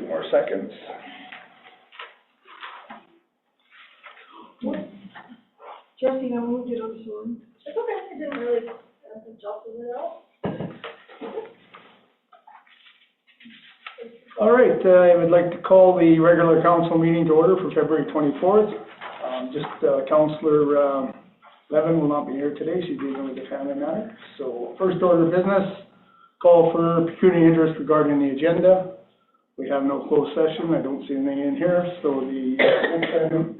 More seconds. Jesse, I moved it, I'm sorry. It's okay, I didn't really jump in it all. All right, I would like to call the regular council meeting to order for February 24th. Councillor Levin will not be here today. She's dealing with a family matter. So first order of business, call for pecuniary interest regarding the agenda. We have no closed session. I don't see anything in here. So the next item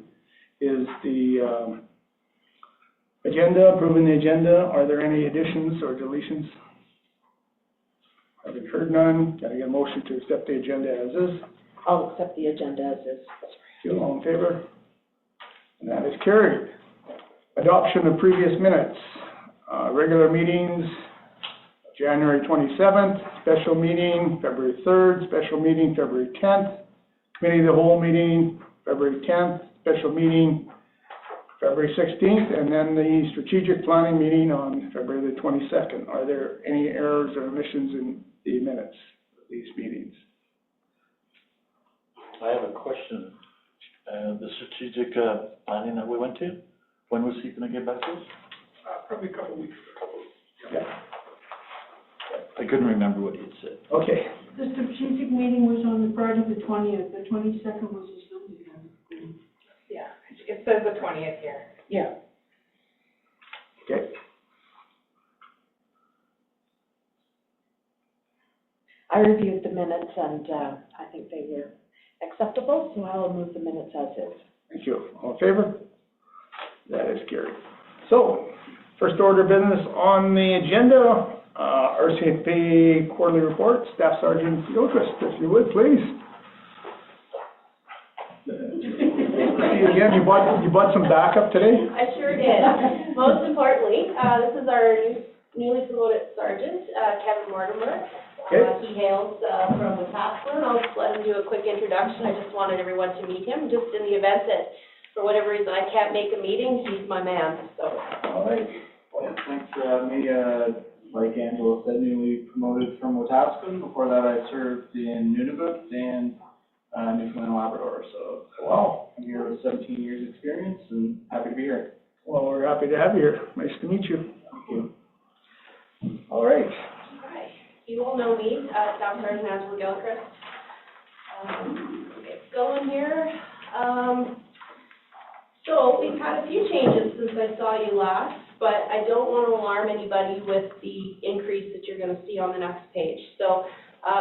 is the agenda, approving the agenda. Are there any additions or deletions? Having heard none, can I get a motion to accept the agenda as is? I'll accept the agenda as is. You all in favor? And that is carried. Adoption of previous minutes. Regular meetings, January 27th, special meeting, February 3rd, special meeting, February 10th, committee of the whole meeting, February 10th, special meeting, February 16th, and then the strategic planning meeting on February the 22nd. Are there any errors or omissions in the minutes of these meetings? I have a question. The strategic planning that we went to, when was he going to get back to us? Probably a couple of weeks ago. Yeah. I couldn't remember what he had said. Okay. The strategic meeting was on Friday the 20th, the 22nd was the Zoom meeting. Yeah, it says the 20th here. Yeah. Okay. I reviewed the minutes and I think they were acceptable, so I will move the minutes as is. Thank you. All in favor? That is carried. So, first order of business on the agenda, RCMP quarterly report, Staff Sergeant Gilchrist, if you would, please. Again, you bought some backup today? I sure did. Most importantly, this is our newly promoted sergeant, Kevin Mortimer. Okay. He hails from Wetaskiwin. I'll just let him do a quick introduction. I just wanted everyone to meet him, just in the event that, for whatever reason, I can't make a meeting, he's my man, so. All right. Yeah, thanks for having me. Like Angela said, newly promoted from Wetaskiwin. Before that, I served in Nunavut and Newfoundland and Labrador. So, Wow. I'm here with 17 years experience and happy to be here. Well, we're happy to have you here. Nice to meet you. Thank you. All right. Hi. You all know me, Staff Sergeant Angela Gilchrist. Get going here. So we've had a few changes since I saw you last, but I don't want to alarm anybody with the increase that you're going to see on the next page. So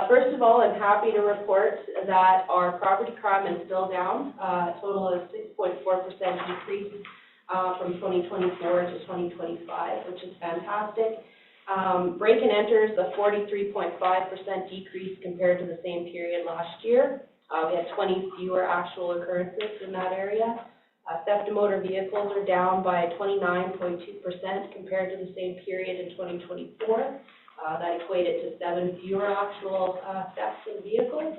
first of all, I'm happy to report that our property crime is still down, a total of 6.4% decrease from 2024 to 2025, which is fantastic. Break and enters, a 43.5% decrease compared to the same period last year. We had 20 fewer actual occurrences in that area. Theft of motor vehicles are down by 29.2% compared to the same period in 2024. That equated to 7 fewer actual thefts of vehicles.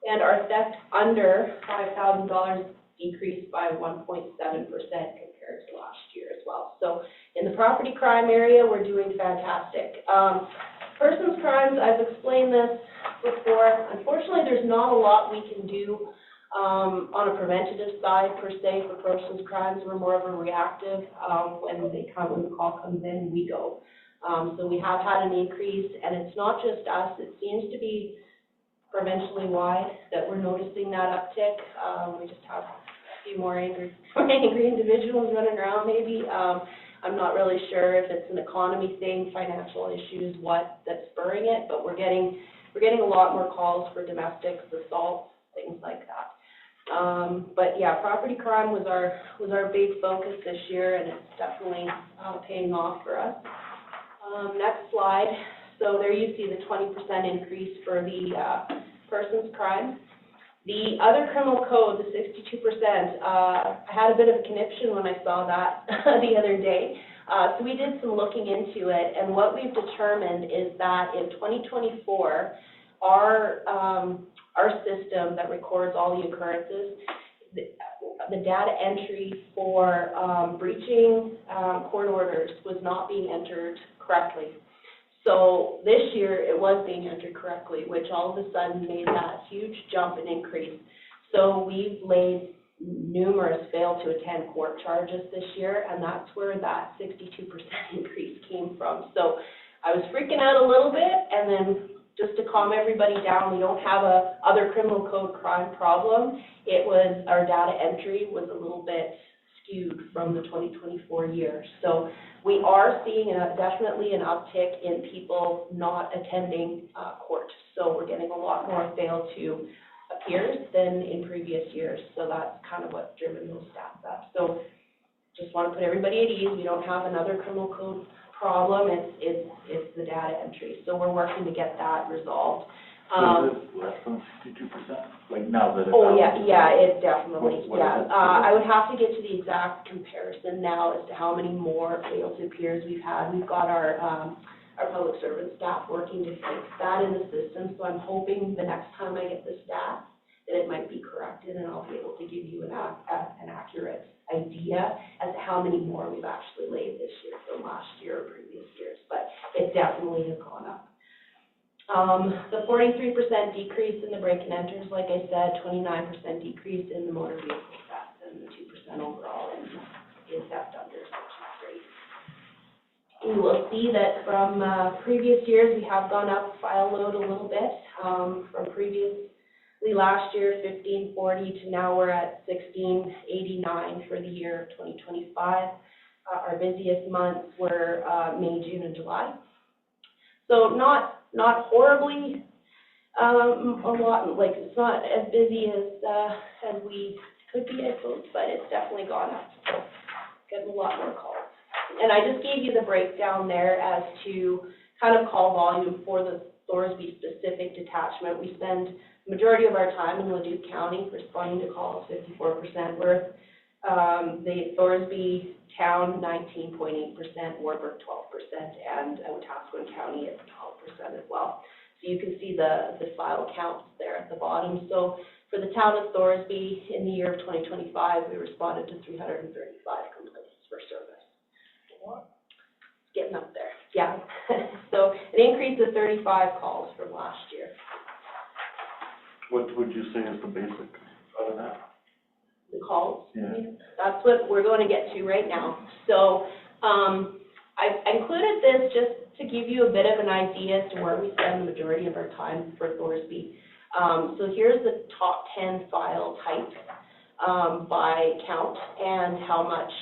And our theft under $5,000 decreased by 1.7% compared to last year as well. So in the property crime area, we're doing fantastic. Persons crimes, I've explained this more. Unfortunately, there's not a lot we can do on a preventative side per se for persons crimes. We're more of a reactive. When the call comes in, we go. So we have had an increase, and it's not just us. It seems to be provincially wide that we're noticing that uptick. We just have a few more angry individuals running around maybe. I'm not really sure if it's an economy thing, financial issues, that's spurring it, but we're getting a lot more calls for domestics, assault, things like that. But yeah, property crime was our big focus this year, and it's definitely paying off for us. Next slide. So there you see the 20% increase for the persons crime. The other criminal code, the 62%, I had a bit of a conniption when I saw that the other day. So we did some looking into it, and what we've determined is that in 2024, our system that records all the occurrences, the data entry for breaching court orders was not being entered correctly. So this year it was being entered correctly, which all of a sudden made that huge jump and increase. So we've laid numerous fail to attend court charges this year, and that's where that 62% increase came from. So I was freaking out a little bit, and then just to calm everybody down, we don't have a other criminal code crime problem. It was our data entry was a little bit skewed from the 2024 year. So we are seeing definitely an uptick in people not attending court. So we're getting a lot more fail to appears than in previous years. So that's kind of what's driven those stats up. So just want to put everybody at ease. We don't have another criminal code problem. It's the data entry. So we're working to get that resolved. So is it less than 62%? Like now that it's Oh, out? yeah, it definitely, What is it? I would have to get to the exact comparison now as to how many more fail to appears we've had. We've got our public servant staff working to fix that in the system, so I'm hoping the next time I get the stats that it might be corrected, and I'll be able to give you an accurate idea as to how many more we've actually laid this year from last year or previous years, but it definitely has gone up. The 43% decrease in the break and enters, like I said, 29% decrease in the motor vehicle theft, and the 2% overall in theft unders, which is great. You will see that from previous years, we have gone up file load a little bit. From previously last year, 1540 to now we're at 1689 for the year of 2025. Our busiest months were May, June, and July. So not horribly a lot, like it's not as busy as we could be, I suppose, but it's definitely gone up. So getting a lot more calls. And I just gave you the breakdown there as to kind of call volume for the Thorsby specific detachment. We spend the majority of our time in Leduc County responding to calls, 54% worth. The Thorsby town, 19.8%, Warburg, 12%, and Wetaskiwin County at 12% as well. So you can see the file counts there at the bottom. So for the town of Thorsby, in the year of 2025, we responded to 335 complaints for service. It's getting up there, yeah. So an increase of 35 calls from last year. What would you say is the basic out of that? The calls. Yeah. That's what we're going to get to right now. So I included this just to give you a bit of an idea as to where we spend the majority of our time for Thorsby. So here's the top 10 file types by count and how much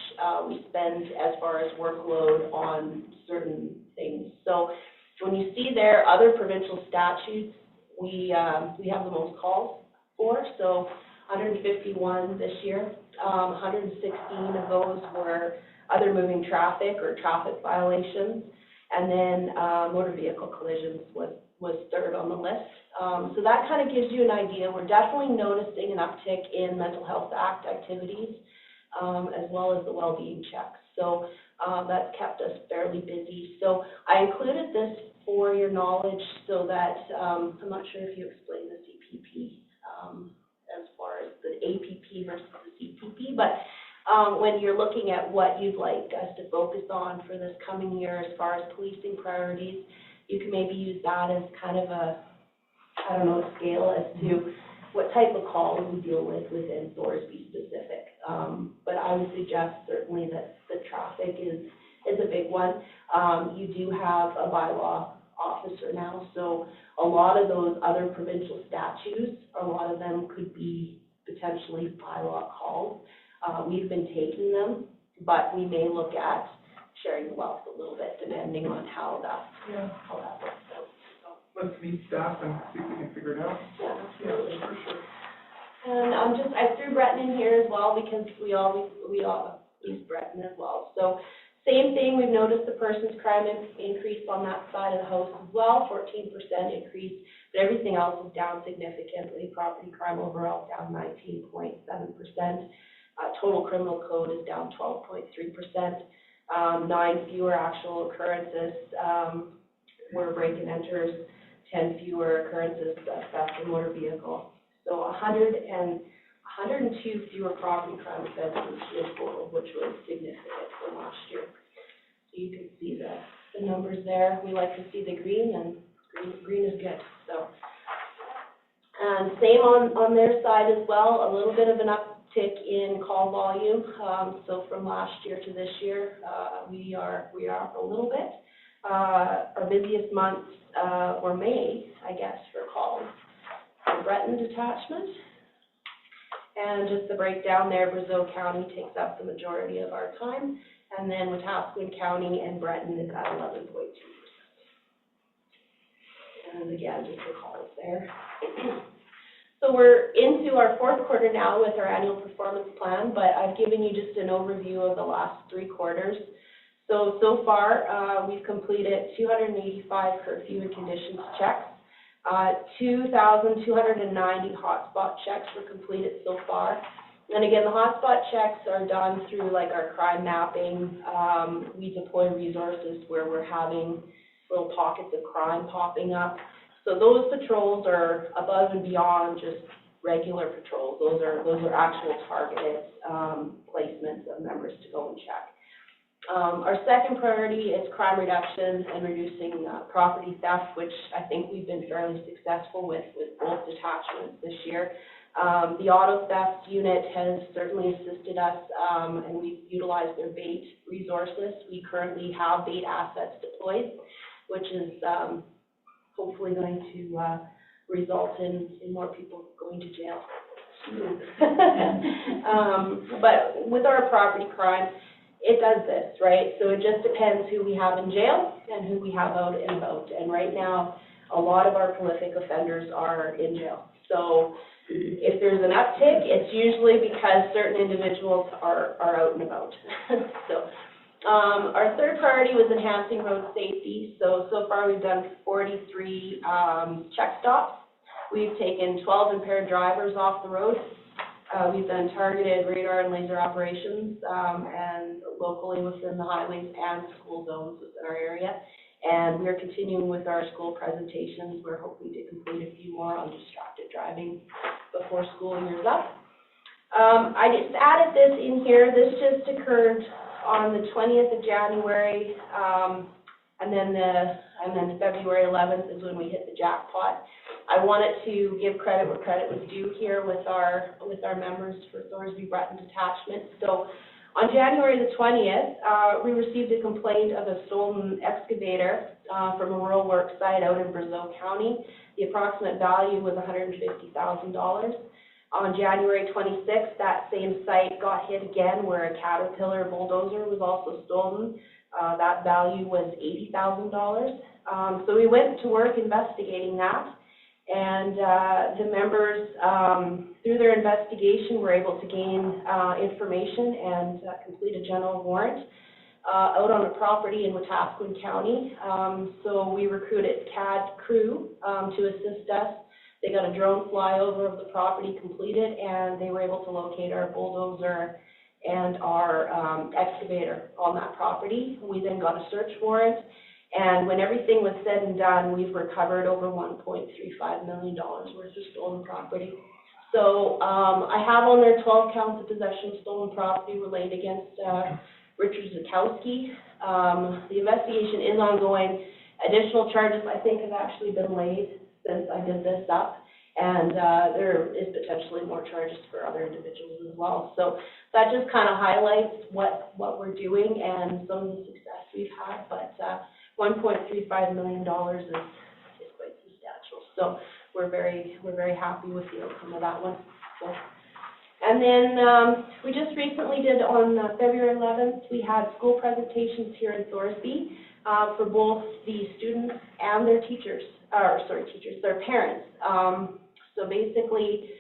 we spend as far as workload on certain things. So when you see there other provincial statutes, we have the most calls for. So 151 this year, 116 of those were other moving traffic or traffic violations, and then motor vehicle collisions was third on the list. So that kind of gives you an idea. We're definitely noticing an uptick in Mental Health Act activities, as well as the well-being checks. So that's kept us fairly busy. So I included this for your knowledge so that, I'm not sure if you explained the CPP as far as the APP versus the CPP, but when you're looking at what you'd like us to focus on for this coming year as far as policing priorities, you can maybe use that as kind of a I don't know, scale as to what type of calls we deal with within Thorsby specific. But I would suggest certainly that the traffic is a big one. You do have a bylaw officer now, so a lot of those other provincial statutes, a lot of them could be potentially bylaw calls. We've been taking them, but we may look at sharing the wealth a little bit depending on how that works out. Let's meet staff and see if we can figure it out. Yeah, absolutely. For sure. And I threw Breton in here as well because we all use Breton as well. So same thing, we've noticed the person's crime increase on that side of the house as well, 14% increase, but everything else is down significantly. Property crime overall down 19.7%. Total criminal code is down 12.3%. 9 fewer actual occurrences were break and enters, 10 fewer occurrences of theft of motor vehicle. So 102 fewer property crime offenses in total, which was significant from last year. So you can see the numbers there. We like to see the green, and green is good. So, and same on their side as well, a little bit of an uptick in call volume. So from last year to this year, we are up a little bit. Our busiest months were May, I guess, for calls. The Breton detachment. And just the breakdown there, Brazeau County takes up the majority of our time, and then Wetaskiwin County and Breton is at 11.2%. And again, just the calls there. So we're into our fourth quarter now with our annual performance plan, but I've given you just an overview of the last 3 quarters. So far, we've completed 285 curfew and conditions checks. 2,290 hotspot checks were completed so far. And again, the hotspot checks are done through like our crime mapping. We deploy resources where we're having little pockets of crime popping up. So those patrols are above and beyond just regular patrols. Those are actual targeted placements of members to go and check. Our second priority is crime reduction and reducing property theft, which I think we've been fairly successful with both detachments this year. The auto theft unit has certainly assisted us, and we've utilized their bait resources. We currently have bait assets deployed, which is hopefully going to result in more people going to jail. But with our property crime, it does this, right? So it just depends who we have in jail and who we have out and about. And right now, a lot of our prolific offenders are in jail. So if there's an uptick, it's usually because certain individuals are out and about. So our third priority was enhancing road safety. So far we've done 43 check stops. We've taken 12 impaired drivers off the road. We've done targeted radar and laser operations, and locally within the highways and school zones within our area. And we are continuing with our school presentations. We're hoping to complete a few more on distracted driving before school year's up. I just added this in here. This just occurred on the 20th of January, and then February 11th is when we hit the jackpot. I wanted to give credit where credit was due here with our members for Thorsby Breton detachment. So on January the 20th, we received a complaint of a stolen excavator from a rural work site out in Brazeau County. The approximate value was $150,000. On January 26th, that same site got hit again where a Caterpillar bulldozer was also stolen. That value was $80,000. So we went to work investigating that. And the members, through their investigation, were able to gain information and complete a general warrant out on a property in Wetaskiwin County. So we recruited CAD crew to assist us. They got a drone flyover of the property completed, and they were able to locate our bulldozer and our excavator on that property. We then got a search warrant. And when everything was said and done, we've recovered over $1.35 million worth of stolen property. So I have on there 12 counts of possession of stolen property related against Richard Zukowski. The investigation is ongoing. Additional charges, I think, have actually been laid since I did this up. And, there is potentially more charges for other individuals as well. So that just kind of highlights what we're doing and some of the success we've had. But, $1.35 million is quite substantial. So we're very happy with the outcome of that one. So. And then, we just recently did on February 11th, we had school presentations here in Thorsby, for both the students and their their parents. So basically,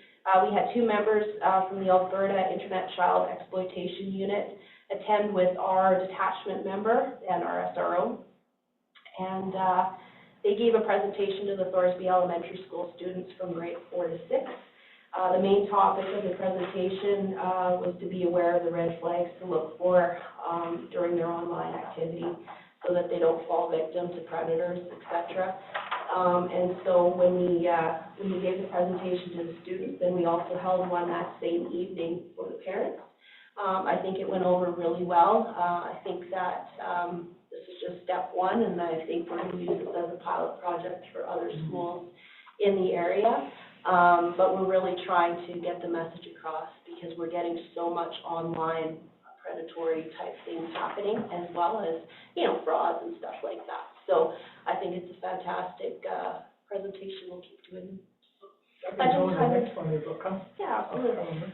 we had two members from the Alberta Internet Child Exploitation Unit attend with our detachment member and our SRO. And they gave a presentation to the Thorsby Elementary School students from grade 4 to 6. The main topic of the presentation was to be aware of the red flags to look for during their online activity so that they don't fall victim to predators, etc. And so when we gave the presentation to the students, then we also held one that same evening for the parents. I think it went over really well. I think that this is just step one, and I think we're going to use this as a pilot project for other schools in the area. But we're really trying to get the message across because we're getting so much online predatory type things happening, as well as, frauds and stuff like that. So I think it's a fantastic presentation. We'll keep doing them. Yeah, absolutely.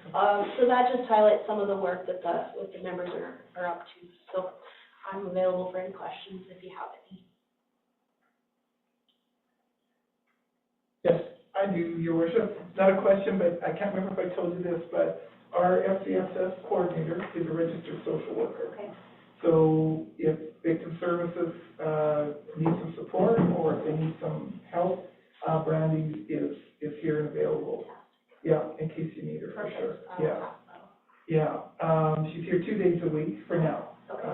So that just highlights some of the work that the members are up to. So I'm available for any questions if you have any. Yes, I do, Your Worship. Not a question, but I can't remember if I told you this, but our FCSS coordinator is a registered social worker. Okay. So if victim services need some support or if they need some help, Brandy is here and available. Yeah, in case you need her. Perfect. For sure. Yeah. She's here 2 days a week for now. Okay.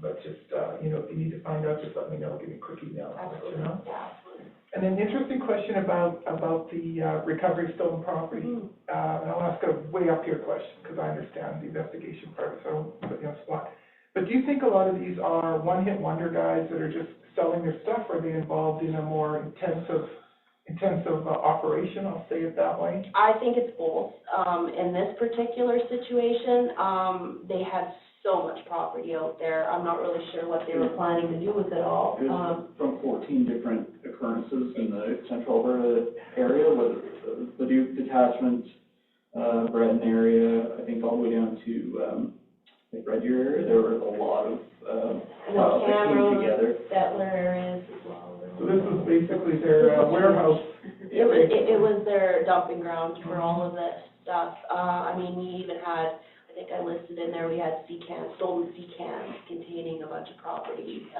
But just, if you need to find out, just let me know. Give me a quick email. Absolutely. Let you know. Yeah, absolutely. And an interesting question about the recovery of stolen property. And I'll ask a way up here question because I understand the investigation part, so I won't put you on the spot. But do you think a lot of these are one-hit wonder guys that are just selling their stuff, or are they involved in a more intensive operation? I'll say it that way. I think it's both. In this particular situation, they had so much property out there. I'm not really sure what they were planning to do with it all. It was from 14 different occurrences in the central Alberta area, with the Duke detachment, Breton area, I think all the way down to the Red Deer area. There were a lot of files that came together. Settler areas as well. So this was basically their warehouse. It was their dumping ground for all of this stuff. We even had, I think I listed in there, we had stolen sea cans containing a bunch of property.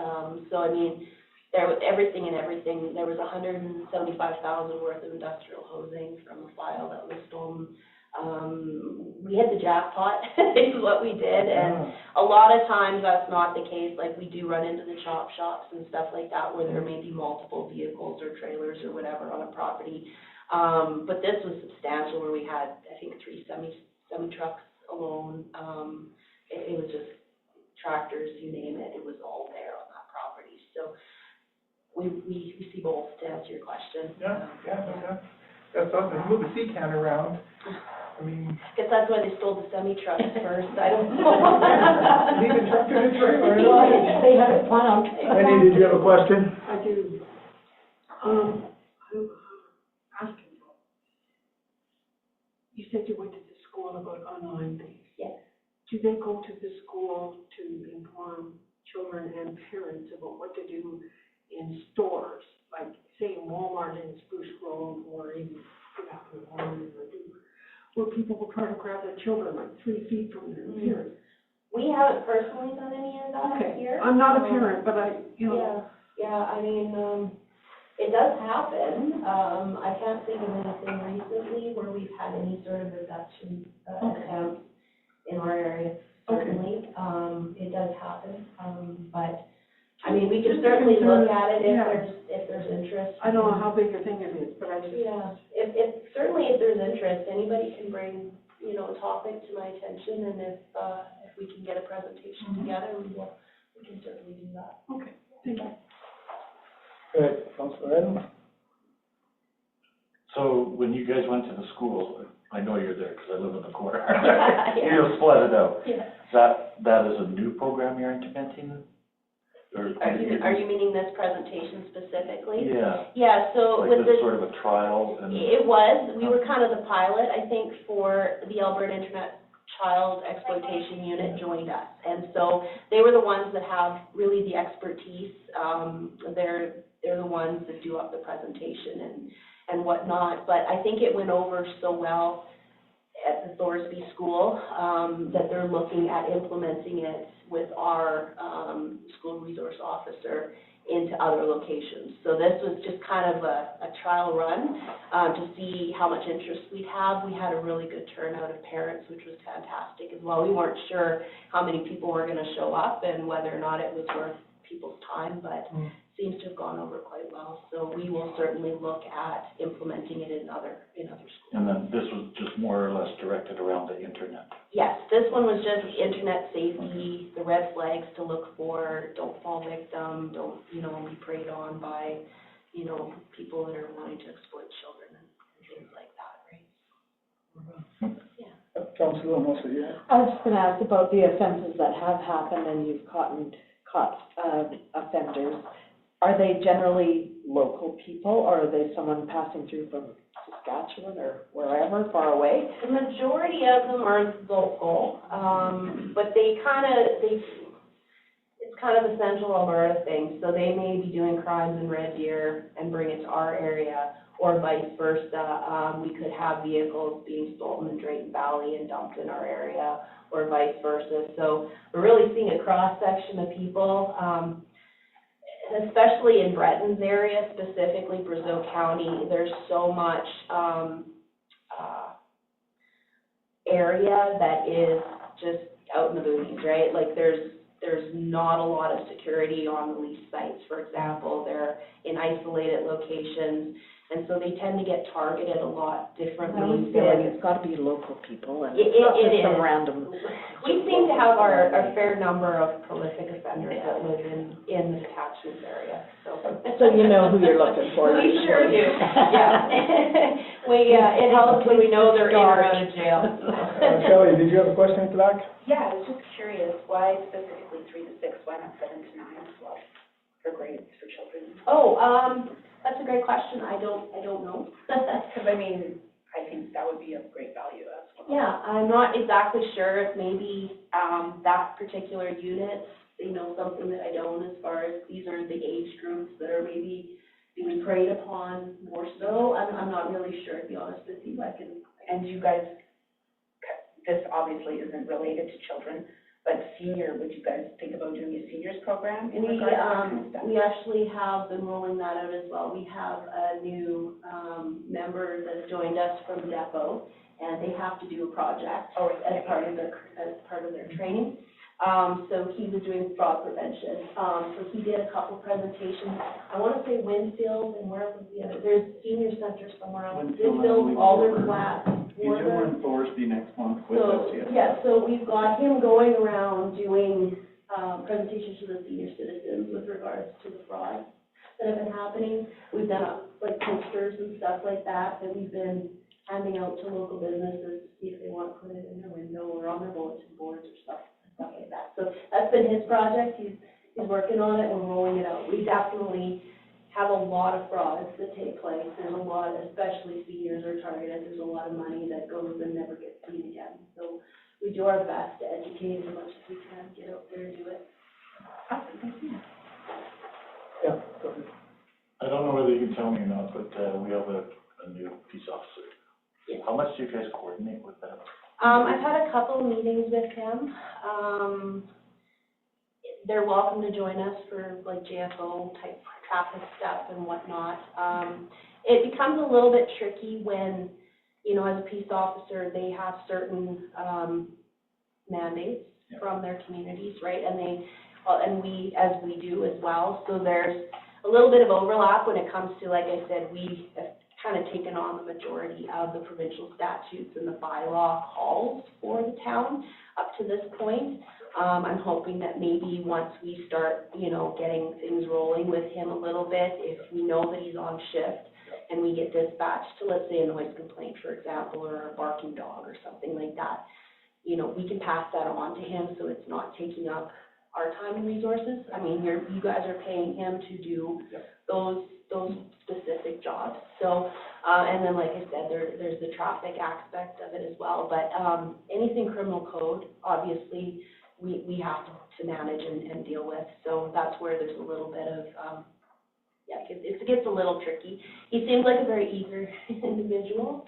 There was everything and everything. There was $175,000 worth of industrial hosing from a file that was stolen. We hit the jackpot is what we did, and a lot of times that's not the case. Like, we do run into the chop shops and stuff like that where there may be multiple vehicles or trailers or whatever on a property. But this was substantial, where we had, I think, 3 semi-trucks alone. It was just tractors, you name it. It was all there on that property. So we see both, to answer your question. That's awesome. Move the sea can around. I guess that's why they stole the semi-trucks first. I don't know. Leave the truck in a trailer. They had it planned. Andy, did you have a question? I do. I'm asking you. You said you went to the school about online things. Yes. Do they go to the school to inform children and parents about what to do in stores, like say Walmart in Spruce Grove, or even where people will try to grab their children like 3 feet from their parents? We haven't personally done any of that here. I'm not a parent, but it does happen. I can't think of anything recently where we've had any sort of reduction attempts in our area. Certainly, it does happen. But we can certainly look at it if there's interest. I don't know how big a thing it is, but I just... Yeah, if there's interest, anybody can bring, a topic to my attention, and if we can get a presentation together, we can certainly do that. Okay, thank you. Good. Councilor Edmonds? So when you guys went to the school, I know you're there because I live in the corner. Yeah. You split it out. Yeah. That is a new program you're implementing? Or Are you meaning this presentation specifically? Yeah. Yeah, so Like with this this, sort of a trial and. it was, we were kind of the pilot, I think, for the Alberta Internet Child Exploitation Unit joined us. And so they were the ones that have really the expertise. They're the ones that do up the presentation and whatnot. But I think it went over so well at the Thorsby School that they're looking at implementing it with our school resource officer into other locations. So this was just kind of a trial run to see how much interest we'd have. We had a really good turnout of parents, which was fantastic as well. We weren't sure how many people were going to show up and whether or not it was worth people's time, but seems to have gone over quite well. So we will certainly look at implementing it in other schools. And then this was just more or less directed around the internet? Yes, this one was just internet safety, the red flags to look for, don't fall victim, don't, be preyed on by, people that are wanting to exploit children and things like that, right? Yeah. Councilor Mosley, yeah. I was just gonna ask about the offenses that have happened and you've caught offenders. Are they generally local people, or are they someone passing through from Saskatchewan or wherever, far away? The majority of them are local, but it's kind of a central Alberta thing. So they may be doing crimes in Red Deer and bring it to our area, or vice versa. We could have vehicles being stolen in Drayton Valley and dumped in our area, or vice versa. So we're really seeing a cross-section of people, especially in Breton's area, specifically Brazeau County. There's so much area that is just out in the boonies, right? Like there's not a lot of security on the lease sites, for example. They're in isolated locations, and so they tend to get targeted a lot differently. I would feel like it's got to be local people and It not just is. some random. We seem to have our fair number of prolific offenders that live in the detachment area, so. So you know who you're looking for. We sure do, yeah. It helps when we know they're in or out of jail. Shelley, did you have a question to that? Yeah, I was just curious, why specifically 3 to 6, why not 7 to 9 as well, for grades for children? Oh, that's a great question. I don't know. Because, I think that would be of great value as well. Yeah, I'm not exactly sure if maybe that particular unit, something that I don't, as far as these are the age groups that are maybe being preyed upon more so. I'm not really sure, to be honest with you. And you guys, this obviously isn't related to children, but would you guys think about doing a seniors program in regard to that kind of stuff? We actually have been rolling that out as well. We have a new member that's joined us from Depot, and they have to do a project as part of their training. So he was doing fraud prevention. So he did a couple presentations. I want to say Winfield, and where was the other? There's senior center somewhere else. Winfield, Alder Flat. He's doing Thorsby next month with us, yes. Yeah, so we've got him going around doing presentations to the senior citizens with regards to the fraud that have been happening. We've done like posters and stuff like that we've been handing out to local businesses to see if they want to put it in their window or on their bulletin boards or stuff like that. So that's been his project. He's working on it and rolling it out. We definitely have a lot of frauds that take place. There's a lot, especially seniors are targeted. There's a lot of money that goes and never gets seen again. So we do our best to educate as much as we can, get out there and do it. Awesome, thank you. Yeah, go ahead. I don't know whether you can tell me or not, but we have a new peace officer. Yes. How much do you guys coordinate with that? I've had a couple of meetings with him. They're welcome to join us for like JFO type traffic stuff and whatnot. It becomes a little bit tricky when, as a peace officer, they have certain mandates from their communities, right? And we, as we do as well. So there's a little bit of overlap when it comes to, like I said, we have kind of taken on the majority of the provincial statutes and the bylaw calls for the town up to this point. I'm hoping that maybe once we start, getting things rolling with him a little bit, if we know that he's on shift, and we get dispatched to, let's say, a noise complaint, for example, or a barking dog or something like that, you know, we can pass that on to him so it's not taking up our time and resources. I mean, you guys are paying him to do those specific jobs. So, and then like I said, there's the traffic aspect of it as well. But anything criminal code, obviously, we have to manage and deal with. So that's where there's a little bit of, it gets a little tricky. He seems like a very eager individual.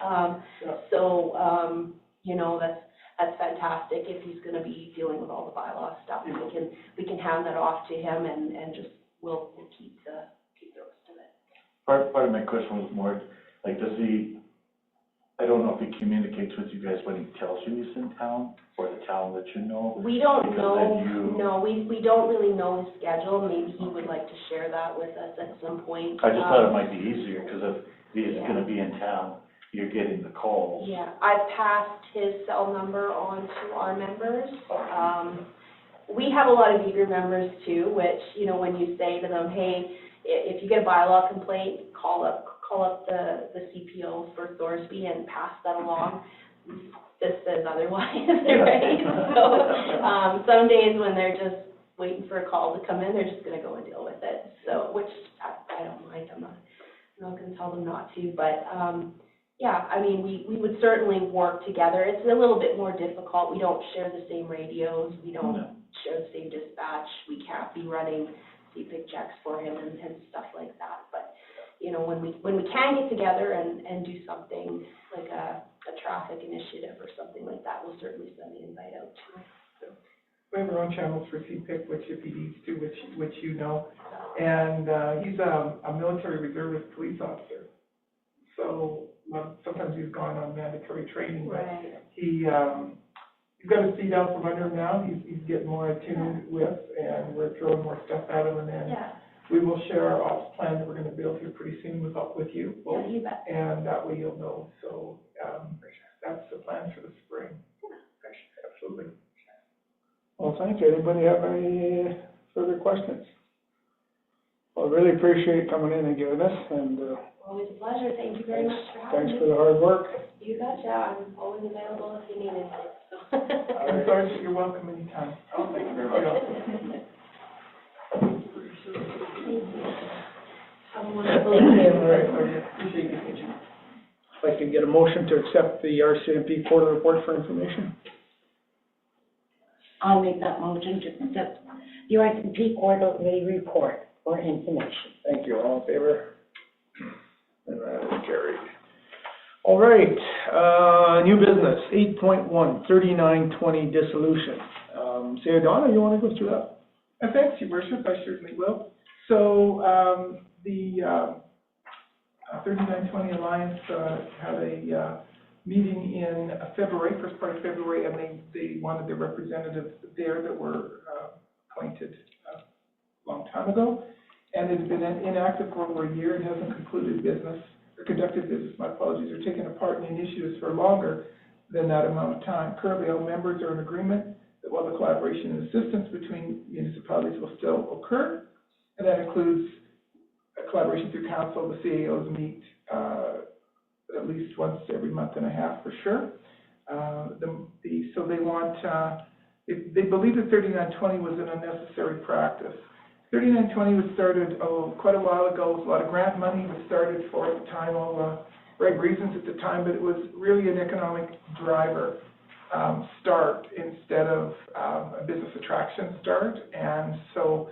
So, you know, that's fantastic if he's going to be dealing with all the bylaw stuff. We can hand that off to him and just we'll keep the rest of it. Part of my question was more, like, does he, I don't know if he communicates with you guys when he tells you he's in town, or the town that you know? We don't Because know, then you- no, we don't really know his schedule. Maybe he would like to share that with us at some point. I just thought it might be easier, because if he's Yeah. gonna be in town, you're getting the calls. Yeah, I've passed his cell number on to our members. We have a lot of eager members too, which, you know, when you say to them, hey, if you get a bylaw complaint, call up the CPO for Thorsby and pass that along. This says otherwise, right? So, some days when they're just waiting for a call to come in, they're just gonna go and deal with it. So, which I don't mind, I'm not gonna tell them not to, but, yeah, I mean, we would certainly work together. It's a little bit more difficult. We don't share the same radios. We don't share the same dispatch. We can't be running CPIC checks for him and stuff like that. But, you know, when we can get together and do something like a traffic initiative or something like that, we'll certainly send the invite out to him. We have our own channels for CPIC, which if he needs to, which you know. And he's a military reservist police officer. So sometimes he's gone on mandatory training, but he's got his feet out from under him now. He's getting more attuned with, and we're throwing more stuff at him. And then we will share our ops plan that we're going to build here pretty soon with you. Yeah, you bet. And that way you'll know. So that's the plan for the spring. Absolutely. Well, thank you. Anybody have any further questions? Well, really appreciate coming in and giving us, and Always a pleasure. Thank you very much for having me. thanks for the hard work. You betcha. I'm always available if you need anything. So. Sergeant, you're welcome anytime. Oh, thank you very much. Have a wonderful Thank you. evening. All right, appreciate you. If I can get a motion to accept the RCMP quarterly report for information. I'll make that motion to accept the RCMP quarterly report for information. Thank you. All in favor? And that is carried. All right, new business, 8.1, 3920 dissolution. Say, Donna, you want to go through that? Thanks, Your Worship, I certainly will. So, the 3920 Alliance had a meeting in February, first part of February, and they wanted their representatives there that were appointed a long time ago. And it's been inactive for over a year and hasn't concluded business, or conducted business, my apologies, or taken a part in initiatives for longer than that amount of time. Currently, all members are in agreement that while the collaboration and assistance between municipalities will still occur, and that includes a collaboration through council, the CAOs meet at least once every month and a half for sure. So they want, they believe that 3920 was an unnecessary practice. 3920 was started quite a while ago. A lot of grant money was started for at the time, all the right reasons at the time, but it was really an economic driver start instead of a business attraction start. And so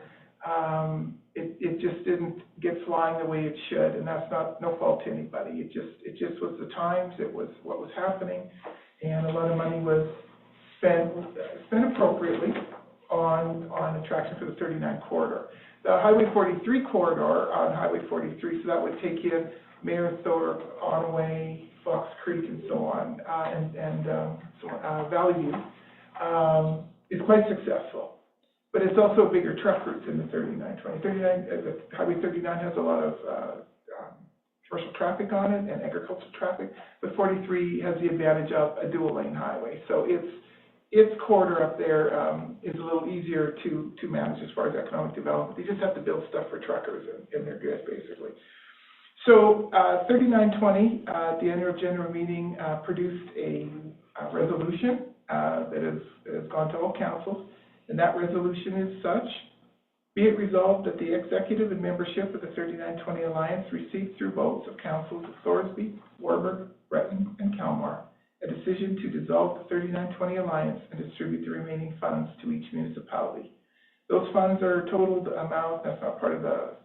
it just didn't get flying the way it should, and that's no fault to anybody. It just was the times, it was what was happening, and a lot of money was spent appropriately on attraction for the 39 corridor. The Highway 43 corridor on Highway 43, so that would take in Mayorthorpe, Onaway, Fox Creek, and so on, Valley View, is quite successful. But it's also a bigger truck route than the 3920. Highway 39 has a lot of commercial traffic on it and agricultural traffic, but 43 has the advantage of a dual lane highway. So its corridor up there is a little easier to manage as far as economic development. They just have to build stuff for truckers and they're good, basically. So, 3920, at the annual general meeting, produced a resolution that has gone to all councils, and that resolution is such: be it resolved that the executive and membership of the 3920 Alliance received through votes of councils of Thorsby, Warburg, Breton, and Kalmar a decision to dissolve the 3920 Alliance and distribute the remaining funds to each municipality. Those funds are totaled amount, that's not part of the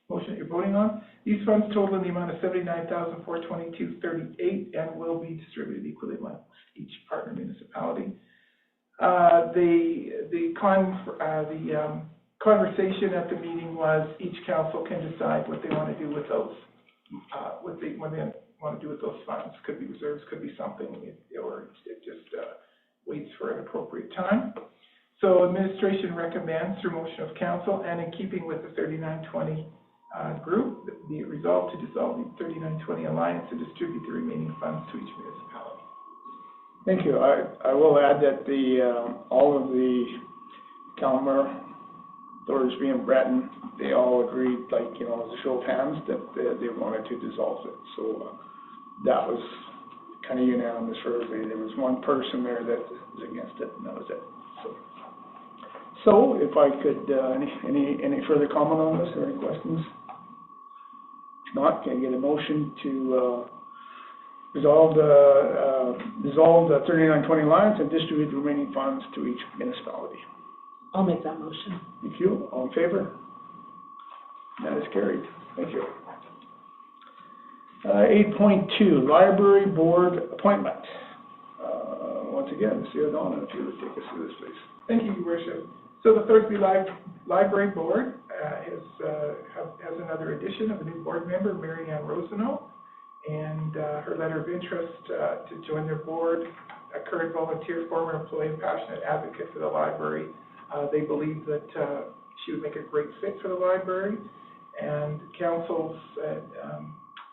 motion that you're voting on. These funds total in the amount of $79,422.38 and will be distributed equally amongst each partner municipality. The conversation at the meeting was each council can decide what they want to do with those, what they want to do with those funds. Could be reserves, could be something, or it just waits for an appropriate time. So administration recommends through motion of council and in keeping with the 3920 group, that be it resolved to dissolve the 3920 Alliance and distribute the remaining funds to each municipality. Thank you. I will add that all of the Kalmar, Thorsby, and Breton, they all agreed, like, as a show of hands, that they wanted to dissolve it. So that was kind of unanimous for everybody. There was one person there that was against it, and that was it. So if I could, any further comment on this or any questions? If not, can I get a motion to dissolve the 3920 Alliance and distribute the remaining funds to each municipality? I'll make that motion. Thank you. All in favor? That is carried. Thank you. 8.2, Library Board Appointment. Once again, Mr. O'Donnell, if you would take us through this, please. Thank you, Your Worship. So the Thorsby Library Board has another addition of a new board member, Mary Ann Rosenau, and her letter of interest to join their board, a current volunteer, former employee, and passionate advocate for the library. They believe that she would make a great fit for the library, and council's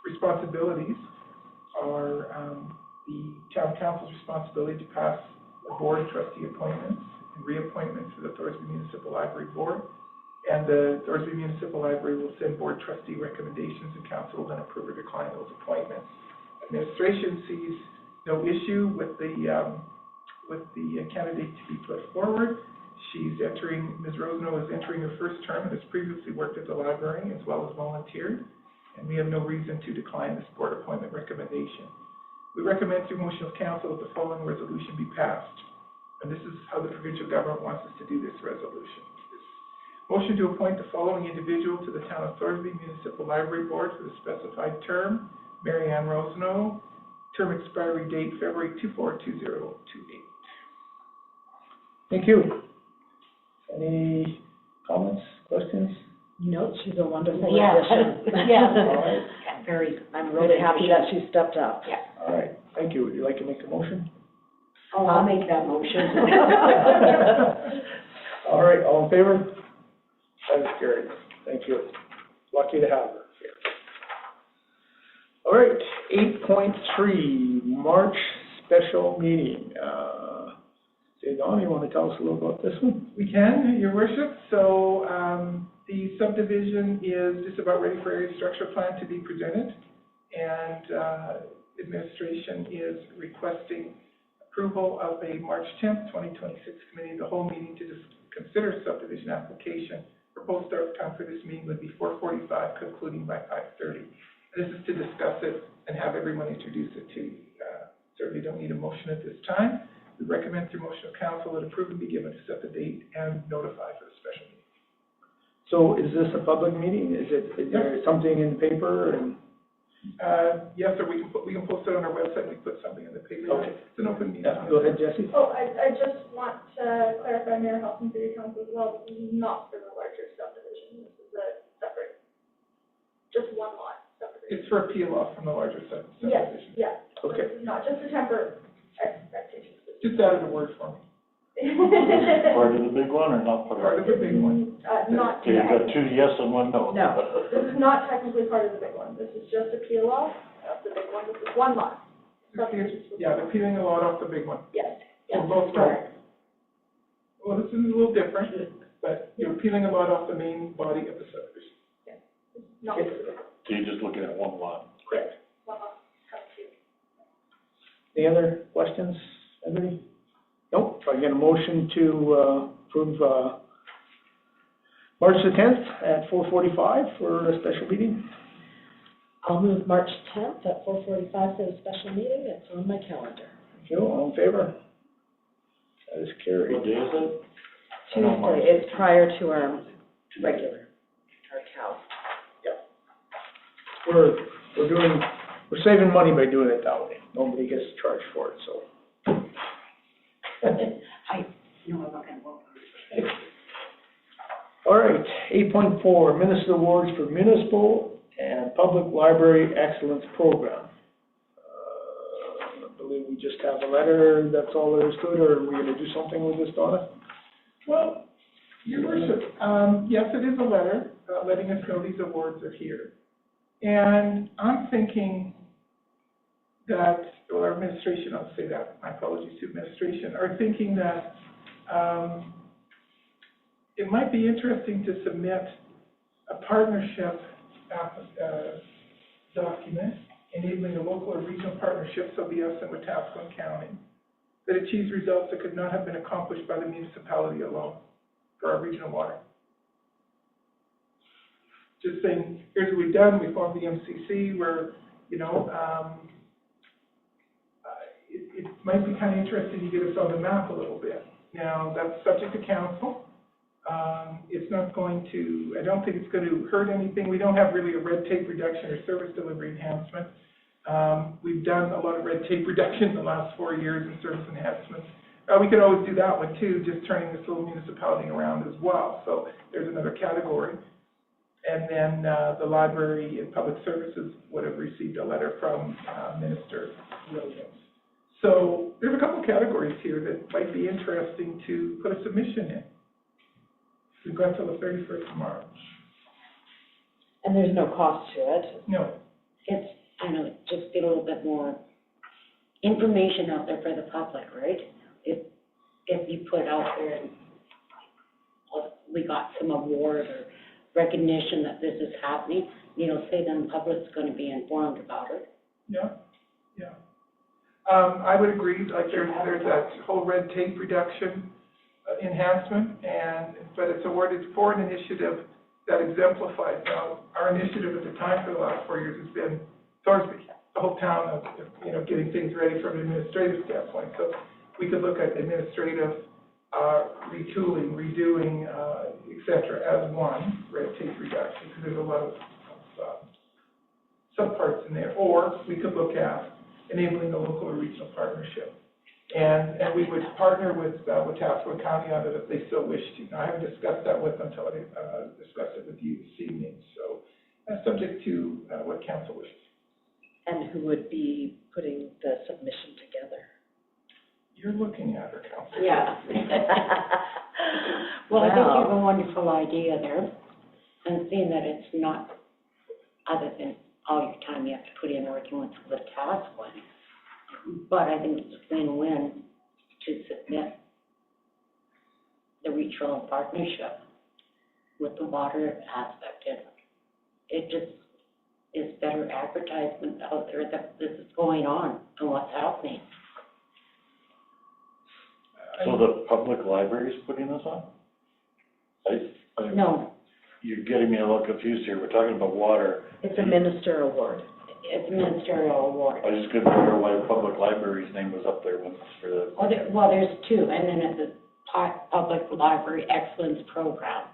responsibilities are the town council's responsibility to pass the board trustee appointments and reappointments to the Thorsby Municipal Library Board, and the Thorsby Municipal Library will send board trustee recommendations, and council will then approve or decline those appointments. Administration sees no issue with the candidate to be put forward. Ms. Rosenau is entering her first term and has previously worked at the library as well as volunteered, and we have no reason to decline this board appointment recommendation. We recommend through motion of council that the following resolution be passed. And this is how the provincial government wants us to do this resolution. Motion to appoint the following individual to the Town of Thorsby Municipal Library Board for the specified term: Mary Ann Rosenau, term expiry date February 24/2028. Thank you. Any comments, questions? No, she's a wonderful Yeah. addition. Yeah. All right. I'm really happy that she stepped up. Yeah. All right. Thank you. Would you like to make a motion? Oh, I'll make that motion. All right. All in favor? That is carried. Thank you. Lucky to have her here. All right. 8.3, March special meeting. Don, you want to tell us a little about this one? We can, Your Worship. So the subdivision is just about ready for area structure plan to be presented, and administration is requesting approval of a March 10th, 2026 committee of the whole meeting to consider subdivision application. Proposed start time for this meeting would be 4:45, concluding by 5:30. This is to discuss it and have everyone introduce it to you. Certainly don't need a motion at this time. We recommend through motion of council that approval be given to set the date and notify for the special meeting. So is this a public meeting? Is there something in the paper? And Yes, sir, we can post it on our website, we put something in the paper. Okay. It's an open meeting. Yeah, go ahead, Jesse. Oh, I just want to clarify, Mayor Helping City Council as well, this is not for the larger subdivision, this is a separate, just one lot subdivision. It's for appeal off from the larger subdivision. Yes, so Okay. this is not just a temporary expectation. Just added a word for me. Part of the big one or not part Part of the big one. Not, Okay, you've got two yes and one no. No. this is not technically part of the big one, this is just a peel off of the big one, this is one lot. Yeah, they're peeling a lot off the big one. Yes, So yes, both correct. Well, this is a little different, but you're peeling a lot off the main body of the subdivision. Not So you're just looking at one lot? Correct. One lot, kind of cute. Any other questions, anybody? Nope, so I get a motion to, approve, March the 10th at 4:45 for a special meeting. I'll move March 10th at 4:45 for the special meeting. It's on my calendar. Thank you, all in favor? That is carried. What day is it? Tuesday, it's prior to our regular, our cow. We're saving money by doing it that way. Nobody gets charged for it, so. No, I'm not gonna vote. All right, 8.4, Municipal Awards for Municipal and Public Library Excellence Program. I believe we just have a letter, that's all there is to it, or are we gonna do something with this, Donna? Well, Your Worship, yes, it is a letter, letting us know these awards are here. And I'm thinking that, well, our administration, I'll say that, my apologies to administration, are thinking that, it might be interesting to submit a partnership document enabling a local or regional partnership, so be us and Wetaskiwin County, that achieves results that could not have been accomplished by the municipality alone for our regional water. Just saying, here's what we've done, we formed the MCC, where, you know, it might be kind of interesting to get us on the map a little bit. Now, that's subject to council. It's not going to, I don't think it's going to hurt anything. We don't have really a red tape reduction or service delivery enhancement. We've done a lot of red tape reduction in the last 4 years in service enhancements. We could always do that one too, just turning this little municipality around as well. So there's another category. And then the library and public services would have received a letter from Minister Williams. So there's a couple categories here that might be interesting to put a submission in. We've got till the 31st of March. And there's no cost to it. No. It's, I know, just get a little bit more information out there for the public, right? If you put out there, and we got some award or recognition that this is happening, you know, say then the public's gonna be informed about it. Yeah, yeah. I would agree, like there's that whole red tape reduction enhancement, but it's awarded for an initiative that exemplifies. Now, our initiative at the time for the last 4 years has been Thorsby, the whole town of, you know, getting things ready from an administrative standpoint. So we could look at administrative retooling, redoing, et cetera, as one red tape reduction, because there's a lot of subparts in there. Or we could look at enabling a local or regional partnership. And we would partner with Wetaskiwin County on it if they still wish to. Now, I haven't discussed that with them until I discussed it with you this evening. So that's subject to what council wishes. And who would be putting the submission together? You're looking at her, council. Yeah. Well, I think you have a wonderful idea there, and seeing that it's not, other than all your time you have to put in working with the task one, but I think it's a win-win to submit the regional partnership with the water aspect in it. It just is better advertisement out there that this is going on and what's happening. So the public library's putting this on? No, You're getting me a little confused here. We're talking about water. It's a minister award. it's a ministerial award. I just couldn't figure why the public library's name was up there once for the, Well, there's two, and then it's a Public Library Excellence Program.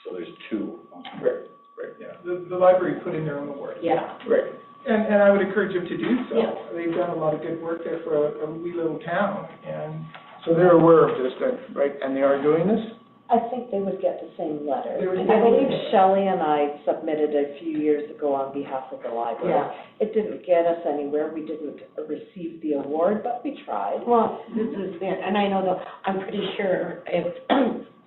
so there's two. Right, yeah. The library put in their own award. Yeah. Right. And I would encourage them to do so. Yeah. They've done a lot of good work there for a wee little town, and So they're aware of this then, right, and they are doing this? I think they would get the same letter. They would I get believe it. Shelley and I submitted a few years ago on behalf of the library. Yeah. It didn't get us anywhere, we didn't receive the award, but we tried. Well, this is it, and I know that, I'm pretty sure if,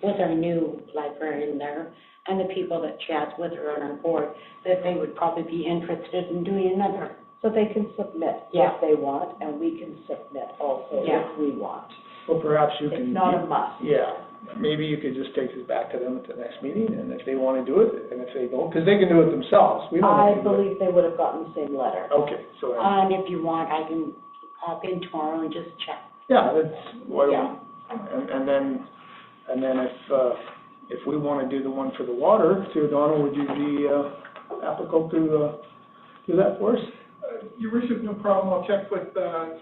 with our new librarian there, and the people that chat with her on our board, that they would probably be interested in doing another. So they can submit Yeah. if they want, and we can submit also Yeah. if we want. Well, perhaps you can. It's not a must. Yeah, maybe you could just take this back to them at the next meeting, and if they wanna do it, and if they don't, because they can do it themselves, we don't I have to do it. believe they would have gotten the same letter. Okay, so, And if you want, I can pop in tomorrow and just check. yeah, that's, why Yeah. don't, and then if we wanna do the one for the water, too, Donna, would you be, applicable to, do that for us? Your worship, no problem, I'll check with,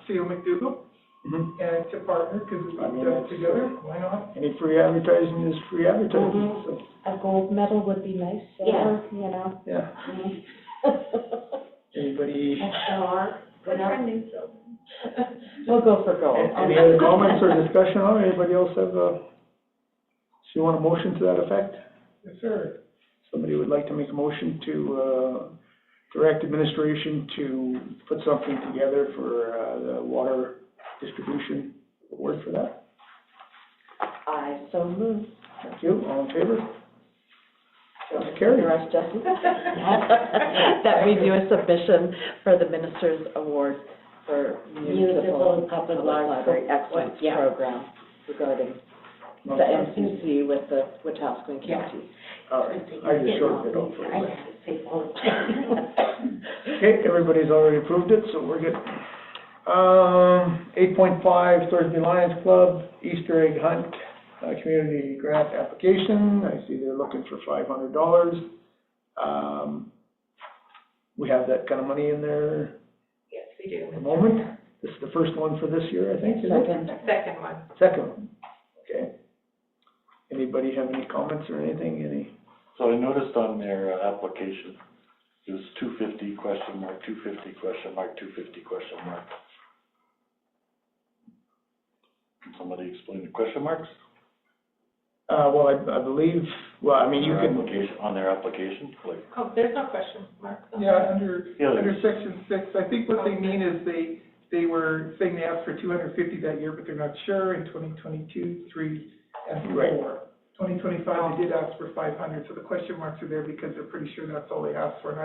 C.O. McDougal Mm-hmm. and to partner, because we've I mean, done it it's, together, why not? Any free advertising is free advertising, so, A gold medal would be nice, silver, you know. yeah. Anybody, Good trending, so. We'll go for gold. any other comments or discussion on it? Anybody else have so you want a motion to that effect? Yes, sir. Somebody would like to make a motion to, direct administration to put something together for, the water distribution, word for that? I so move. Thank you, all in favor? That's The carried. rest, Jesse. That we do a submission for the Minister's Award for Municipal Public Library Library. Excellence Yeah. Program regarding the MCC with the Wetaskiwin County. All right, I just shortened it up for I you. have to say, oh. Okay, everybody's already approved it, so we're good. 8.5, Thorsby Lions Club, Easter egg hunt, community grant application. I see they're looking for $500. We have that kind of money in there Yes, we do. at the moment. This is the first one for this year, I think, is it? Second one. Second one, okay. Anybody have any comments or anything, So I noticed on their application, it was 250 question mark, 250 question mark, 250 question mark. Can somebody explain the question marks? well, I believe, well, I mean, you Their can, application, on their application, like, Oh, there's no question mark. Yeah, under Yeah. section 6, I think what they mean is they were saying they asked for 250 that year, but they're not sure in 2022, 3, and Right. 4. 2025, they did ask for 500, so the question marks are there because they're pretty sure that's all they asked for, and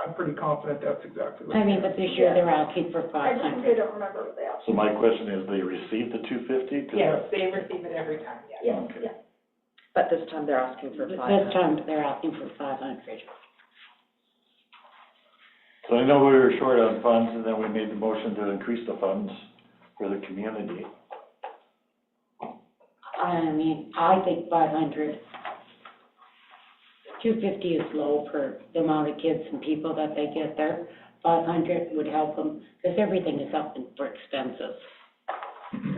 I'm pretty confident that's exactly what. I mean, but this year they're asking for I just 500. really don't remember what they asked. so my question is, they received the 250? Yes, they receive it every time, yes. Yeah, Okay. yeah. But this time they're asking for This 500. time they're asking for 500. So I know we were short on funds, and then we made the motion to increase the funds for the community. I mean, I think 500. 250 is low for the amount of kids and people that they get there. 500 would help them, because everything is up for expenses.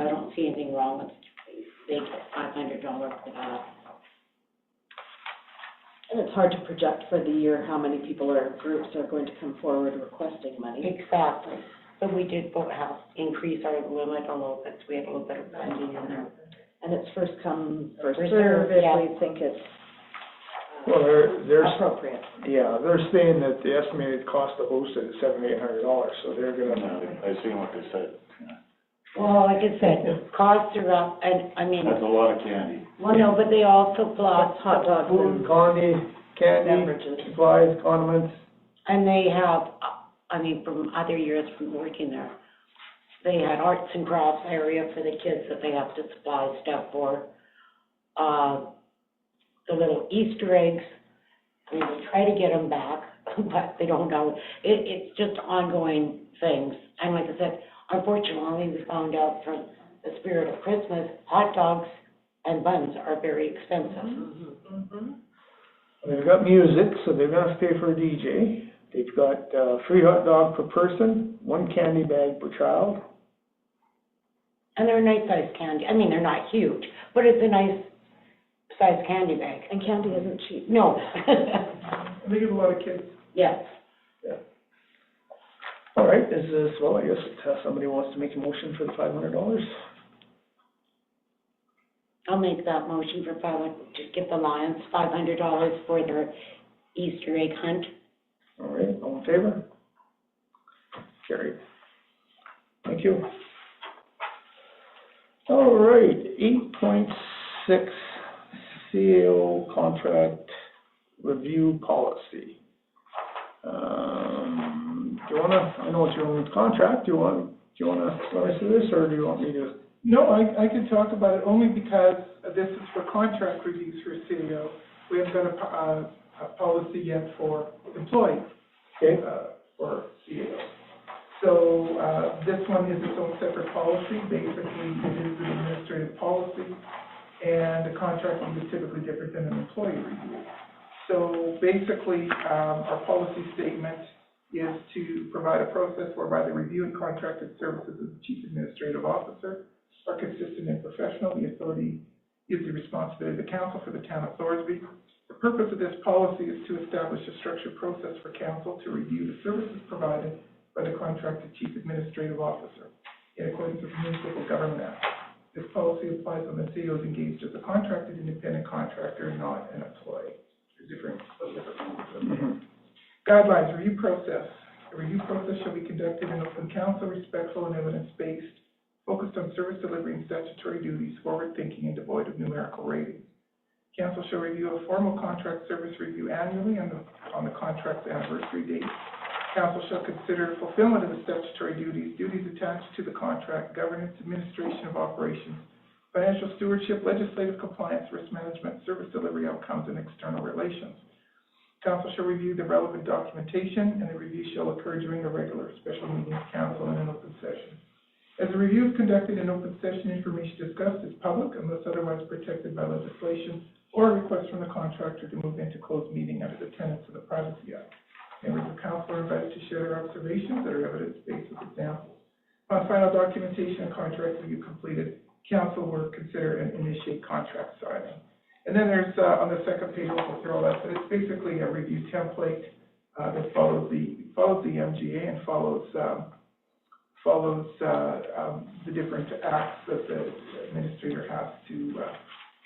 I don't see anything wrong with, they get $500 for that. And it's hard to project for the year how many people or groups are going to come forward requesting money. Exactly. But we did have increase our limit a little bit, so we had a little bit of funding in there. And it's first come, first Reserve, served if yeah. we think it's well, there's, appropriate. yeah, they're saying that the estimated cost to host it is $700-800, so they're gonna, I seen what they said. Well, like I said, costs are up, and, I mean, That's a lot of candy. well, no, but they also plus Hot dogs food, and candy, beverages. supplies, condiments. And they have, I mean, from other years from working there, they had arts and crafts area for the kids that they have to supply stuff for. The little Easter eggs, we will try to get them back, but they don't know. It's just ongoing things. And like I said, unfortunately, we found out from the spirit of Christmas, hot dogs and buns are very expensive. Mm-hmm. They've got music, so they're gonna have to pay for a DJ. They've got, free hot dog per person, 1 candy bag per child. And they're a nice sized candy. I mean, they're not huge, but it's a nice sized candy bag. And candy isn't cheap. No. They give a lot of kids. Yes. All right, well, I guess somebody wants to make a motion for the $500. I'll make that motion for just give the Lions $500 for their Easter egg hunt. All right, all in favor? Carried. Thank you. All right, 8.6, CAO contract review policy. Do you wanna, I know it's your own contract, do you wanna run us through this, or do you want me to No, I can talk about it only because this is for contract reviews for CEO. We haven't got a policy yet for employees, for CEO. So, this one is its own separate policy. Basically, it is an administrative policy, and the contract is typically different than an employee review. So basically, our policy statement is to provide a process whereby the review and contracted services of the Chief Administrative Officer are consistent and professional. The authority is the responsibility of the council for the town of Thorsby. The purpose of this policy is to establish a structured process for council to review the services provided by the contracted Chief Administrative Officer in accordance with the Municipal Government Act. This policy applies when the CEO is engaged as a contracted independent contractor and not an employee. There's different. Guidelines, review process. The review process shall be conducted in open council, respectful and evidence-based, focused on service delivery and statutory duties, forward-thinking and devoid of numerical ratings. Council shall review a formal contract service review annually on the contract's anniversary date. Council shall consider fulfillment of the statutory duties attached to the contract, governance, administration of operations, financial stewardship, legislative compliance, risk management, service delivery outcomes, and external relations. Council shall review the relevant documentation, and the review shall occur during a regular special meeting of council in an open session. As the review is conducted in open session, information discussed is public unless otherwise protected by legislation or a request from the contractor to move into closed meeting under the tenets of the Privacy Act. Members of council are invited to share their observations that are evidence-based with examples. Upon final documentation and contract review completed, council will consider and initiate contract signing. And then there's, on the second page, we'll go through all that, but it's basically a review template that follows the MGA and follows the different acts that the administrator has to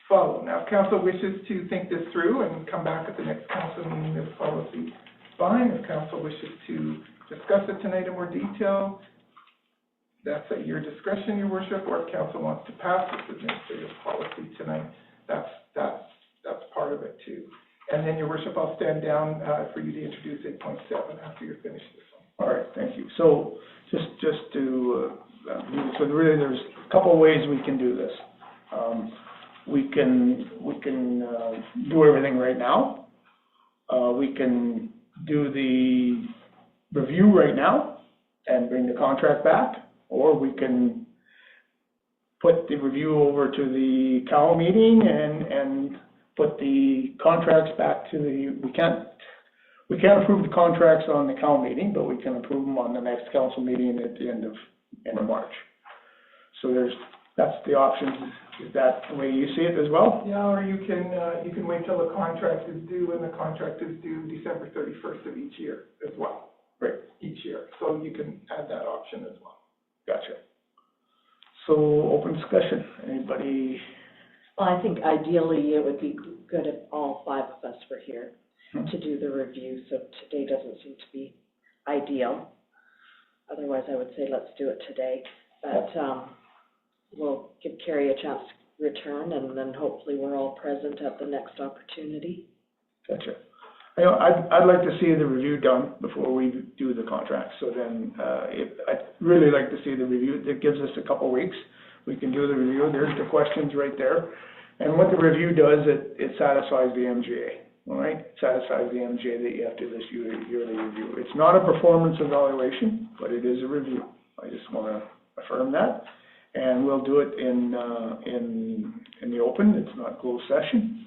follow. Now, if council wishes to think this through and come back at the next council meeting, this policy, fine. If council wishes to discuss it tonight in more detail, that's at your discretion, your worship, or if council wants to pass this administrative policy tonight, that's part of it too. And then, your worship, I'll stand down for you to introduce 8.7 after you're finished this one. All right, thank you. So just to, so really there's a couple of ways we can do this. We can do everything right now. We can do the review right now and bring the contract back, or we can put the review over to the COW meeting and put the contracts back to the, we can't approve the contracts on the COW meeting, but we can approve them on the next council meeting at the end of March. So that's the options. Is that the way you see it as well? Yeah, or you can wait till the contract is due, and the contract is due December 31st of each year as well. Right. Each year, so you can add that option as well. Gotcha. So, open discussion. Anybody? Well, I think ideally it would be good if all five of us were here to do the review, so today doesn't seem to be ideal. Otherwise, I would say let's do it today, but we'll give Carrie a chance to return, and then hopefully we're all present at the next opportunity. Gotcha. I'd like to see the review done before we do the contract. So then, I'd really like to see the review. It gives us a couple weeks. We can do the review. There's the questions right there. And what the review does, it satisfies the MGA. All right, it satisfies the MGA that you have to do this yearly review. It's not a performance evaluation, but it is a review. I just want to affirm that. And we'll do it in the open. It's not closed session.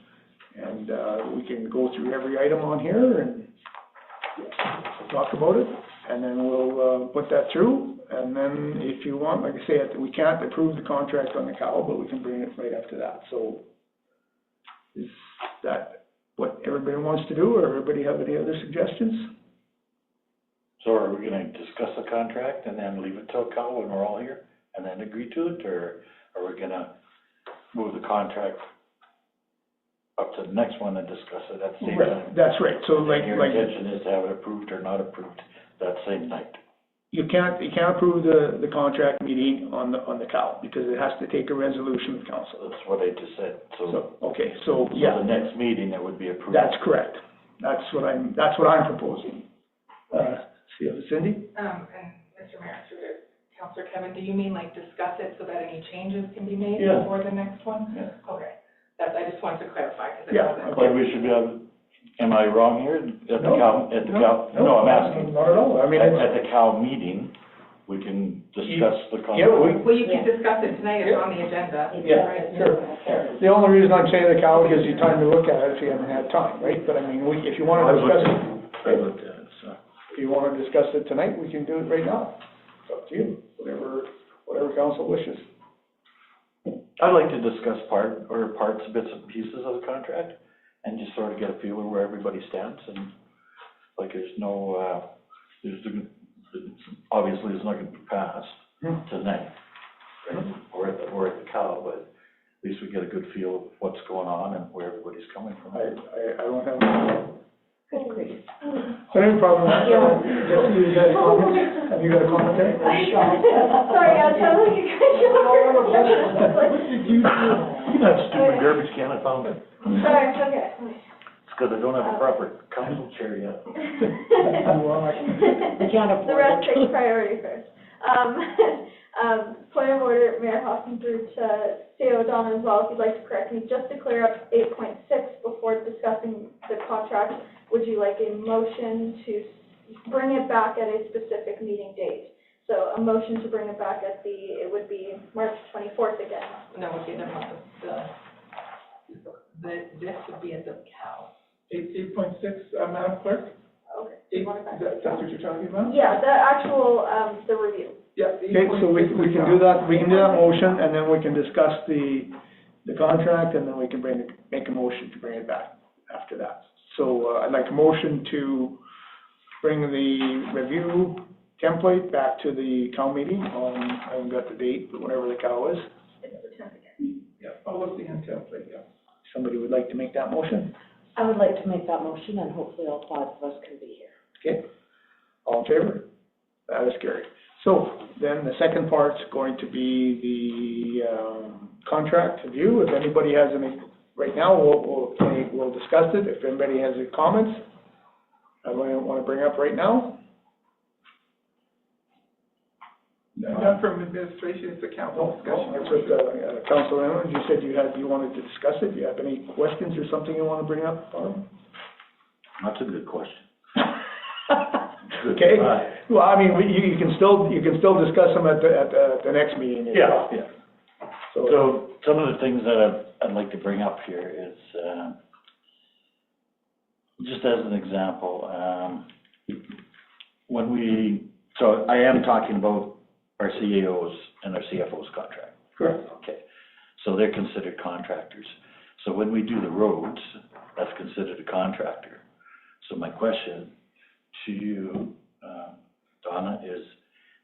And we can go through every item on here and talk about it. And then we'll put that through. And then if you want, like I say, we can't approve the contract on the COW, but we can bring it right after that. So is that what everybody wants to do, or everybody have any other suggestions? So are we gonna discuss the contract and then leave it till COW when we're all here and then agree to it, or are we gonna move the contract up to the next one and discuss it at the same time? That's right. So like your intention is to have it approved or not approved that same night? You can't approve the contract meeting on the COW because it has to take a resolution of council. That's what I just said. So yeah. The next meeting it would be approved. That's correct. That's what I'm proposing. See you, Cindy? And Mr. Mayor, through the Councillor Kevin, do you mean like discuss it so that any changes can be made Yeah. before the next one? Yeah. Okay, I just wanted to clarify, because Yeah. But we should be able, am I wrong here? At the No. no, I'm asking. Not at all, I mean, At the Cal meeting, we can discuss the yeah, contract. Well, you can discuss it tonight, it's on the agenda. Yeah, sure. The only reason I'm saying the Cal gives you time to look at it if you haven't had time, right? But I mean, if you wanna discuss it, I looked at it, so. if you wanna discuss it tonight, we can do it right now. It's up to you, whatever council wishes. I'd like to discuss parts, bits and pieces of the contract, and just sort of get a feel of where everybody stands, and like there's no, obviously it's not gonna be passed tonight, right? Or at the Cal, but at least we get a good feel of what's going on and where everybody's coming from. I don't have. Good grief. Any problem? Jesse, you got a comment? Have you got a comment there? Sorry, I totally like you guys. That stupid garbage can I found it. Sorry, it's okay. It's because I don't have a proper council chair yet. We can't afford The rest it. takes priority first. Point of order, Mayor Hankin through to CEO Donna as well, if you'd like to correct me, just to clear up 8.6 before discussing the contract, would you like a motion to bring it back at a specific meeting date? So a motion to bring it back at it would be March 24th again. No, okay, never mind, this would be at the Cal. 8.6, Madam Clerk? Okay. That's what you're talking about? Yeah, the actual, the review. Yeah. Okay, so we can do that, motion, and then we can discuss the contract, and then we can make a motion to bring it back after that. So, I'd like a motion to bring the review template back to the Cal meeting on, I haven't got the date, but whatever the Cal is. It's the 10th again. Yeah, all of the template, yeah. Somebody would like to make that motion? I would like to make that motion, and hopefully all 5 of us can be here. Okay, all in favor? That is carried. So, then the second part's going to be the, contract review. If anybody has any, right now, we'll discuss it. If anybody has any comments, I want to bring up right now. Not from administration, it's a council discussion. That's what, Councilor Emmons, you said you wanted to discuss it. Do you have any questions or something you want to bring up, Barb? That's a good question. Okay, well, I mean, you can still discuss them at the next meeting as well. Yeah. So some of the things that I'd like to bring up here is, just as an example, so I am talking about our CAOs and our CFOs contract. Correct. Okay, so they're considered contractors. So when we do the roads, that's considered a contractor. So my question to you, Donna, is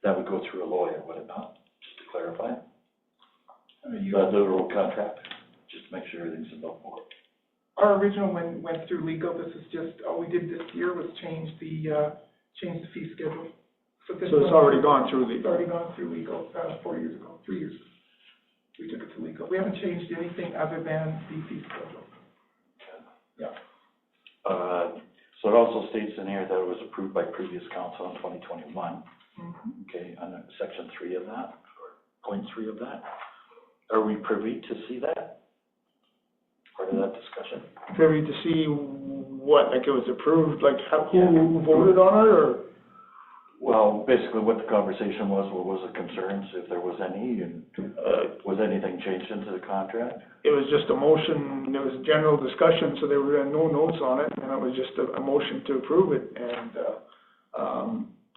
that would go through a lawyer, would it not? Just to clarify. The road contract, just to make sure everything's above board. Our original one went through legal. This is just, all we did this year was change the fee schedule. So it's already gone through It's already gone through legal, 3 years ago. We took it to legal. We haven't changed anything other than the fee schedule. Yeah. So it also states in here that it was approved by previous council in 2021. Mm-hmm. Okay, under section 3 of that, or point 3 of that. Are we privy to see that? Part of that discussion? Privy to see what, like it was approved, like who voted on it, or? Well, basically what the conversation was, what was the concerns, if there was any, and was anything changed into the contract? It was just a motion, there was general discussion, so there were no notes on it, and it was just a motion to approve it, and,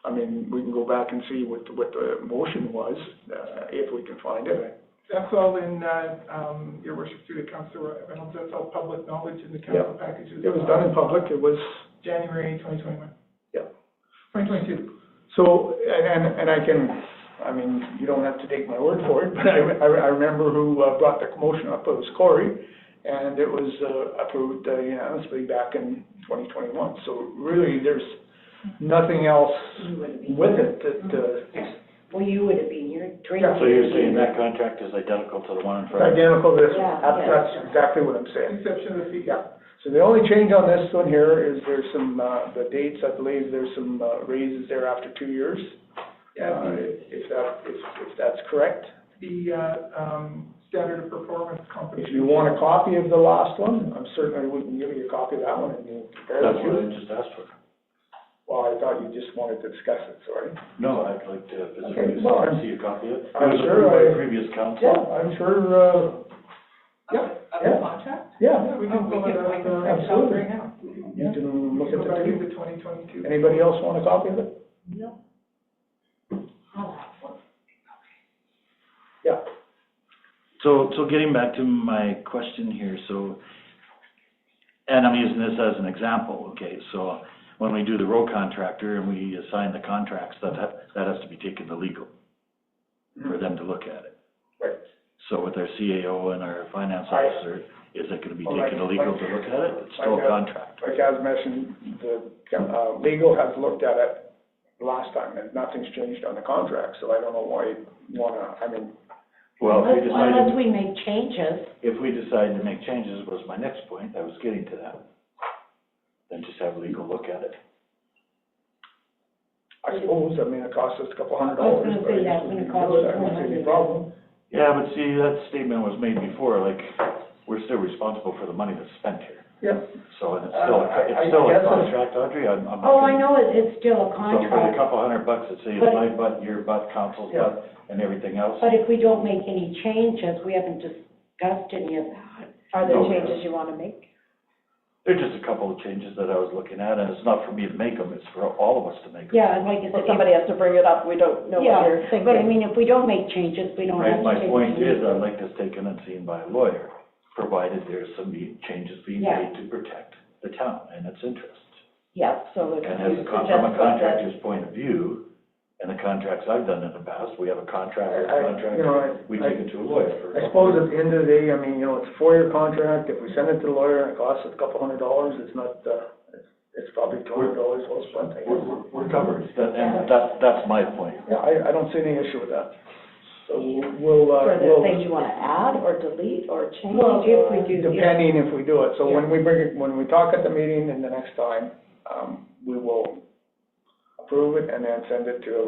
I mean, we can go back and see what the motion was, if we can find it. That's all in, your worship, through the Councilor Reynolds, that's all public knowledge in the council packages. It was done in public, it was. January 2021. Yeah. 2022. So, and I mean, you don't have to take my word for it, but I remember who brought the motion up, it was Corey, and it was approved unanimously back in 2021. So really, there's nothing else with it that, Well, you would have been, you're drinking. So you're saying that contract is identical to the one in front of you? identical to this Yeah, one. That's exactly what I'm saying. Exception of the fee. Yeah. So the only change on this one here is there's some, the dates, I believe there's some raises there after 2 years. if that's correct. The, standard of performance If compensation. you want a copy of the last one, I'm certainly we can give you a copy of that one and we'll compare the That's what I two. just asked for. Well, I thought you just wanted to discuss it, sorry. No, I'd like to Okay, physically well, see a copy of it. It I'm was sure approved by I- previous Yeah, council. I'm sure, yeah, Of yeah. the contract? Yeah, We can pull it out, absolutely. right now. You can look Go at back the into two. 2022. Anybody else want a copy of it? No. Yeah. So getting back to my question here, so, and I'm using this as an example, okay? So when we do the road contractor and we assign the contracts, that has to be taken to legal for them to look at it. Right. So with our CAO and our finance Right. officer, is it gonna be Well, taken to legal to look at it? It's still a contract. Like as mentioned, the, legal has looked at it last time and nothing's changed on the contract, so I don't know why you wanna, I mean, Well, if we Unless decide, we make changes. if we decide to make changes, was my next point, I was getting to that. Then just have legal look at it. I suppose, I mean, it costs us a couple $100. I was gonna but say I that's guess we gonna can cost do it. us I don't see any $100. problem. Yeah, but see, that statement was made before, like, we're still responsible for the money that's spent here. Yeah. So, and I it's still a guess contract, Audrey, I'm. Oh, I know it's still a So for the contract, couple $100 that say it's But- my butt, your butt, council's Yeah. butt, and everything else. but if we don't make any changes, we haven't discussed any of that. Are there No. changes you wanna make? There's just a couple of changes that I was looking at, and it's not for me to make them, it's for all of us to make them. Yeah, like I Well, said, somebody has to bring it up, we don't know what you're yeah, thinking. but I mean, if we don't make changes, we don't have to My change. point is, anything. I'd like this taken and seen by a lawyer, provided there's some changes being Yeah. made to protect the town and its interests. Yeah, so if And you as from a suggest that, contractor's point of view, and the contracts I've done in the past, we have a contract, You know, we take it to a lawyer for. I suppose at the end of the day, I mean, you know, it's a 4-year contract, if we send it to the lawyer and it costs us a couple $100, it's not, it's probably $200 well spent, I guess. We're covered, and that's my point. Yeah, I don't see any issue with that. So we'll, are there things you wanna add or delete or change? Well, if we do, depending if we do it. So when we bring it, when we talk at the meeting and the next time, we will approve it and then send it to a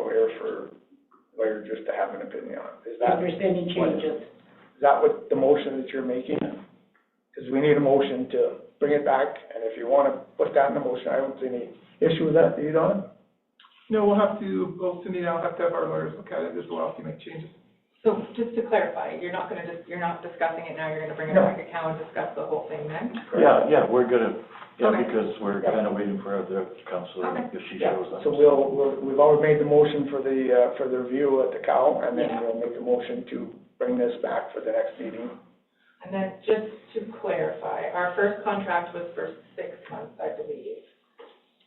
lawyer just to have an opinion on it. Is if that, there's any changes. is that what the motion that you're making? Because we need a motion to bring it back, and if you want to put that in the motion, I don't see any issue with that, do you, Don? No, we'll have to, both Cindy and I'll have to have our lawyers look at it as well if you make changes. So just to clarify, you're not discussing it now, you're gonna bring it No. back at Cal and discuss the whole thing then? Yeah, we're gonna, Okay. because we're kind of waiting for the council, Okay. if she Yeah, shows up. so we've already made the motion for the review at the COW, and then Yeah. we'll make a motion to bring this back for the next meeting. And then just to clarify, our first contract was for 6 months, I believe.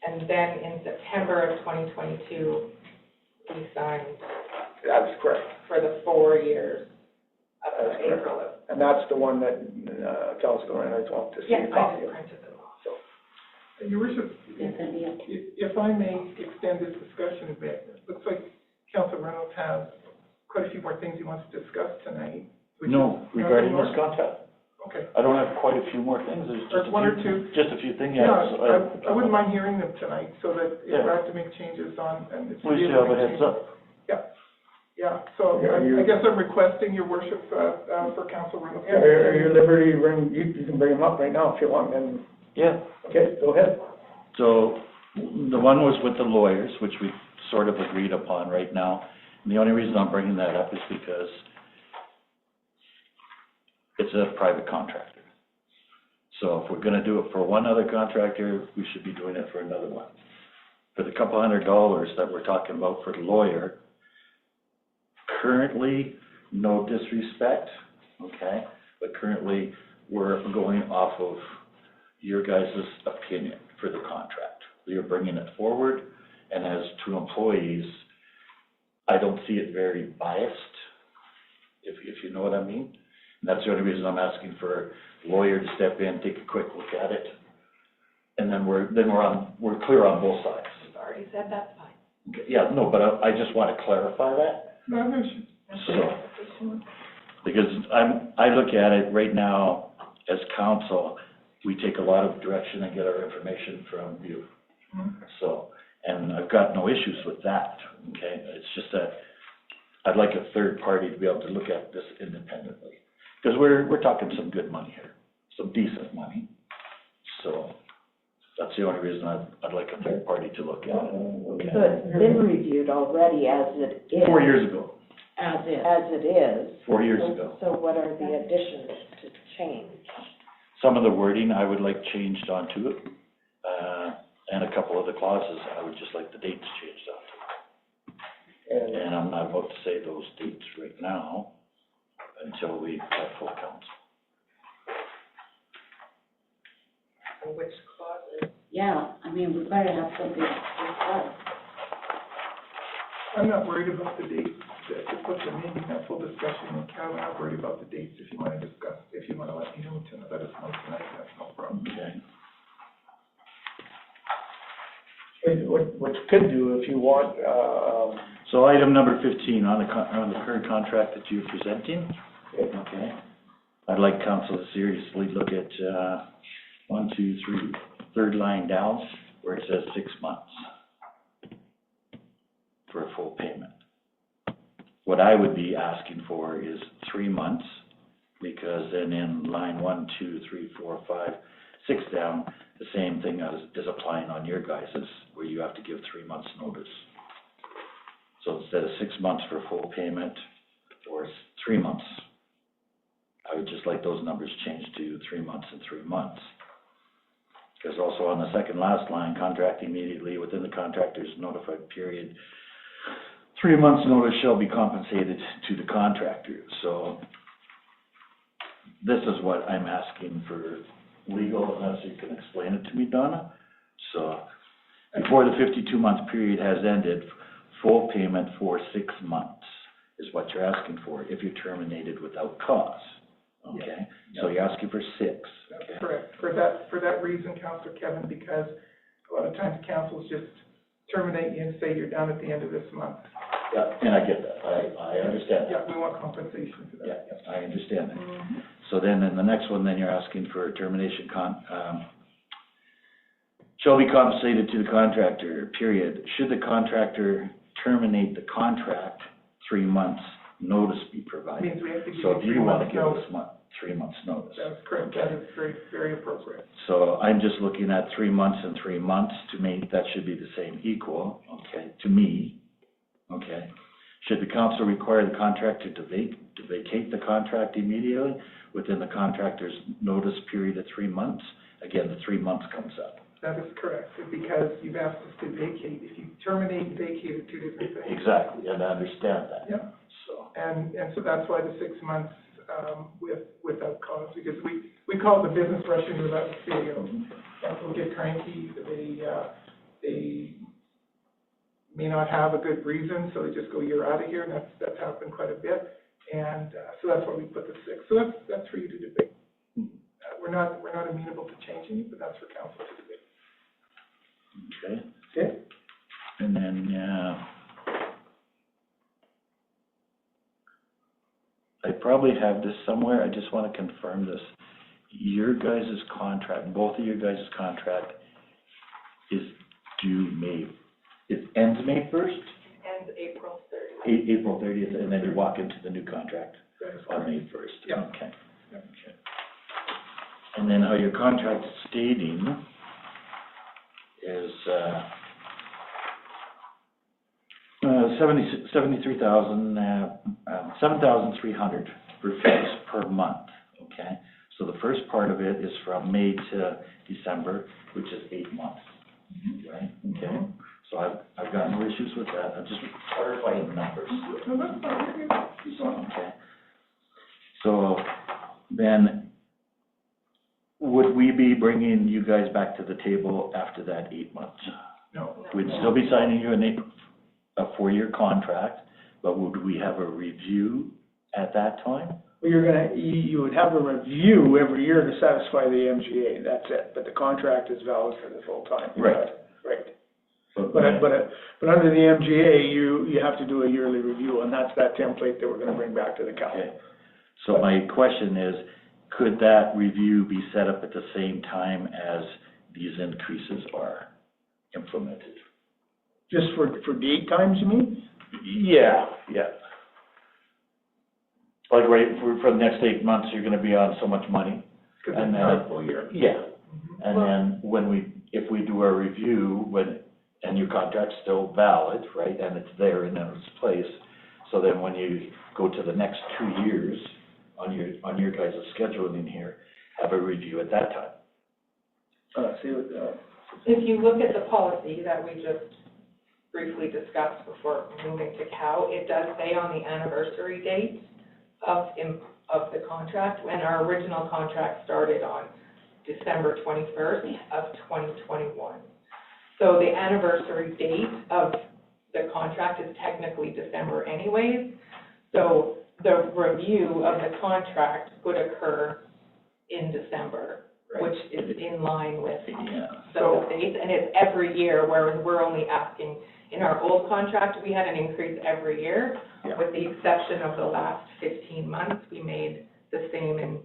And then in September of 2022, we signed That's correct. for the 4 years up That's to correct. April of. And that's the one that, Councilor Reynolds wants to see Yeah, a I copy just of. printed it off. And Your Worship, Yes, and yeah. if I may extend this discussion a bit, it looks like Council Reynolds has quite a few more things he wants to discuss tonight. which No, is- regarding nothing this more? contract, Okay. I don't have quite a few more things, there's Or just one a or few, two. just a few things, Yeah, yeah. I wouldn't mind hearing them tonight, so that if Yeah. I have to make changes on, and it's. At least you have a heads up. Yeah, so Yeah, I guess I'm requesting, Your Worship, for Council Reynolds. Yeah, are you liberty, you can bring them up right now if you want, and, Yeah, okay, go ahead. so the one was with the lawyers, which we sort of agreed upon right now. And the only reason I'm bringing that up is because it's a private contractor. So if we're gonna do it for one other contractor, we should be doing it for another one. For the couple $100 that we're talking about for the lawyer, currently, no disrespect, okay? But currently, we're going off of your guys' opinion for the contract. You're bringing it forward, and as two employees, I don't see it very biased, if you know what I mean. And that's the only reason I'm asking for a lawyer to step in, take a quick look at it, and then we're clear on both sides. You've already said that's fine. Okay, yeah, no, but I just want to clarify that. No, no issue. So, because I look at it right now, as council, we take a lot of direction and get our information from you. So, And I've got no issues with that, okay? It's just that I'd like a third party to be able to look at this independently. Because we're talking some good money here, some decent money. So that's the only reason I'd like a third party to look at it, okay? So it's been reviewed already as it is. 4 years ago, As it is. 4 years ago. So what are the additions to change? Some of the wording I would like changed onto it, and a couple of the clauses, I would just like the dates changed onto it. And I'm not about to say those dates right now until we have full council. And which clauses? Yeah, I mean, we've got to have something to discuss. I'm not worried about the dates, to put them in, that full discussion in Cal, I'm not worried about the dates, if you wanna discuss, if you wanna let me know, let us know tonight, that's no problem. Okay. What you could do if you want, So item number 15, on the current contract that you're presenting, okay? I'd like council to seriously look at, 1, 2, 3, third line down, where it says 6 months for a full payment. What I would be asking for is 3 months, because then in line 1, 2, 3, 4, 5, 6 down, the same thing is applying on your guys's, where you have to give 3 months' notice. So instead of 6 months for full payment, or 3 months, I would just like those numbers changed to 3 months and 3 months. Because also on the second last line, contract immediately within the contractor's notified period, 3 months' notice shall be compensated to the contractor. So this is what I'm asking for legal, unless you can explain it to me, Donna. So before the 52-month period has ended, full payment for 6 months is what you're asking for if you're terminated without cause, okay? So you're asking for 6, okay? That's correct, for that reason, Councillor Kevin, because a lot of times councils just terminate you and say you're done at the end of this month. Yeah, and I get that, I understand that. Yeah, we want compensation for that. Yeah, I understand that. So then in the next one, then you're asking for a termination shall be compensated to the contractor, period. Should the contractor terminate the contract, 3 months notice be provided. Means we have to give So you if 3 you want months to give notice. us 3 months notice. That's correct, that is very, very appropriate. So I'm just looking at 3 months and 3 months. To me, that should be the same equal, okay, to me, okay? Should the council require the contractor to vacate the contract immediately within the contractor's notice period of 3 months? Again, the 3 months comes up. That is correct, because you've asked us to vacate. If you terminate and vacate are 2 different things. Exactly, and I understand that. Yeah. So, And so that's why the 6 months, without cause, because we call it the business rushing without fail. People get cranky, they may not have a good reason, so they just go, you're out of here, and that's happened quite a bit. And, so that's why we put the 6. So that's for you to debate. We're not amenable to changing it, but that's for council to debate. okay. okay? And then, I probably have this somewhere, I just want to confirm this. Your guys' contract, both of your guys' contract is due ends May 1st? Ends April 30th. April 30th, and then you walk into the new contract That is on correct. May 1st? Yeah. Okay. Yeah. Okay. And then how your contract is stating is, 7,300 for fees per month, okay? So the first part of it is from May to December, which is 8 months, right? Okay, so I've got no issues with that, I'm just clarifying the numbers. No, that's fine. You're good. Keep going. Okay. So then, would we be bringing you guys back to the table after that 8 months? No. We'd still be signing you a 4-year contract, but would we have a review at that time? Well, you would have a review every year to satisfy the MGA, that's it, but the contract is valid for the full time. Right. Right. But under the MGA, you have to do a yearly review, and that's that template that we're gonna bring back to the council. Okay. So my question is, could that review be set up at the same time as these increases are implemented? Just for date times, you mean? Yeah. Like, right, for the next 8 months, you're gonna be on so much money. Because And it's then- not a full year. Yeah, and then if we do our review, and your contract's still valid, right, and it's there in its place, so then when you go to the next 2 years on your guys' scheduling here, have a review at that time. If you look at the policy that we just briefly discussed before moving to COW, it does say on the anniversary date of the contract, when our original contract started on December 21st of 2021. So the anniversary date of the contract is technically December anyways. So the review of the contract would occur in December, which is in line with those dates. And it's every year, whereas we're only asking, in our old contract, we had an increase every year. Yeah. With the exception of the last 15 months, we made the same in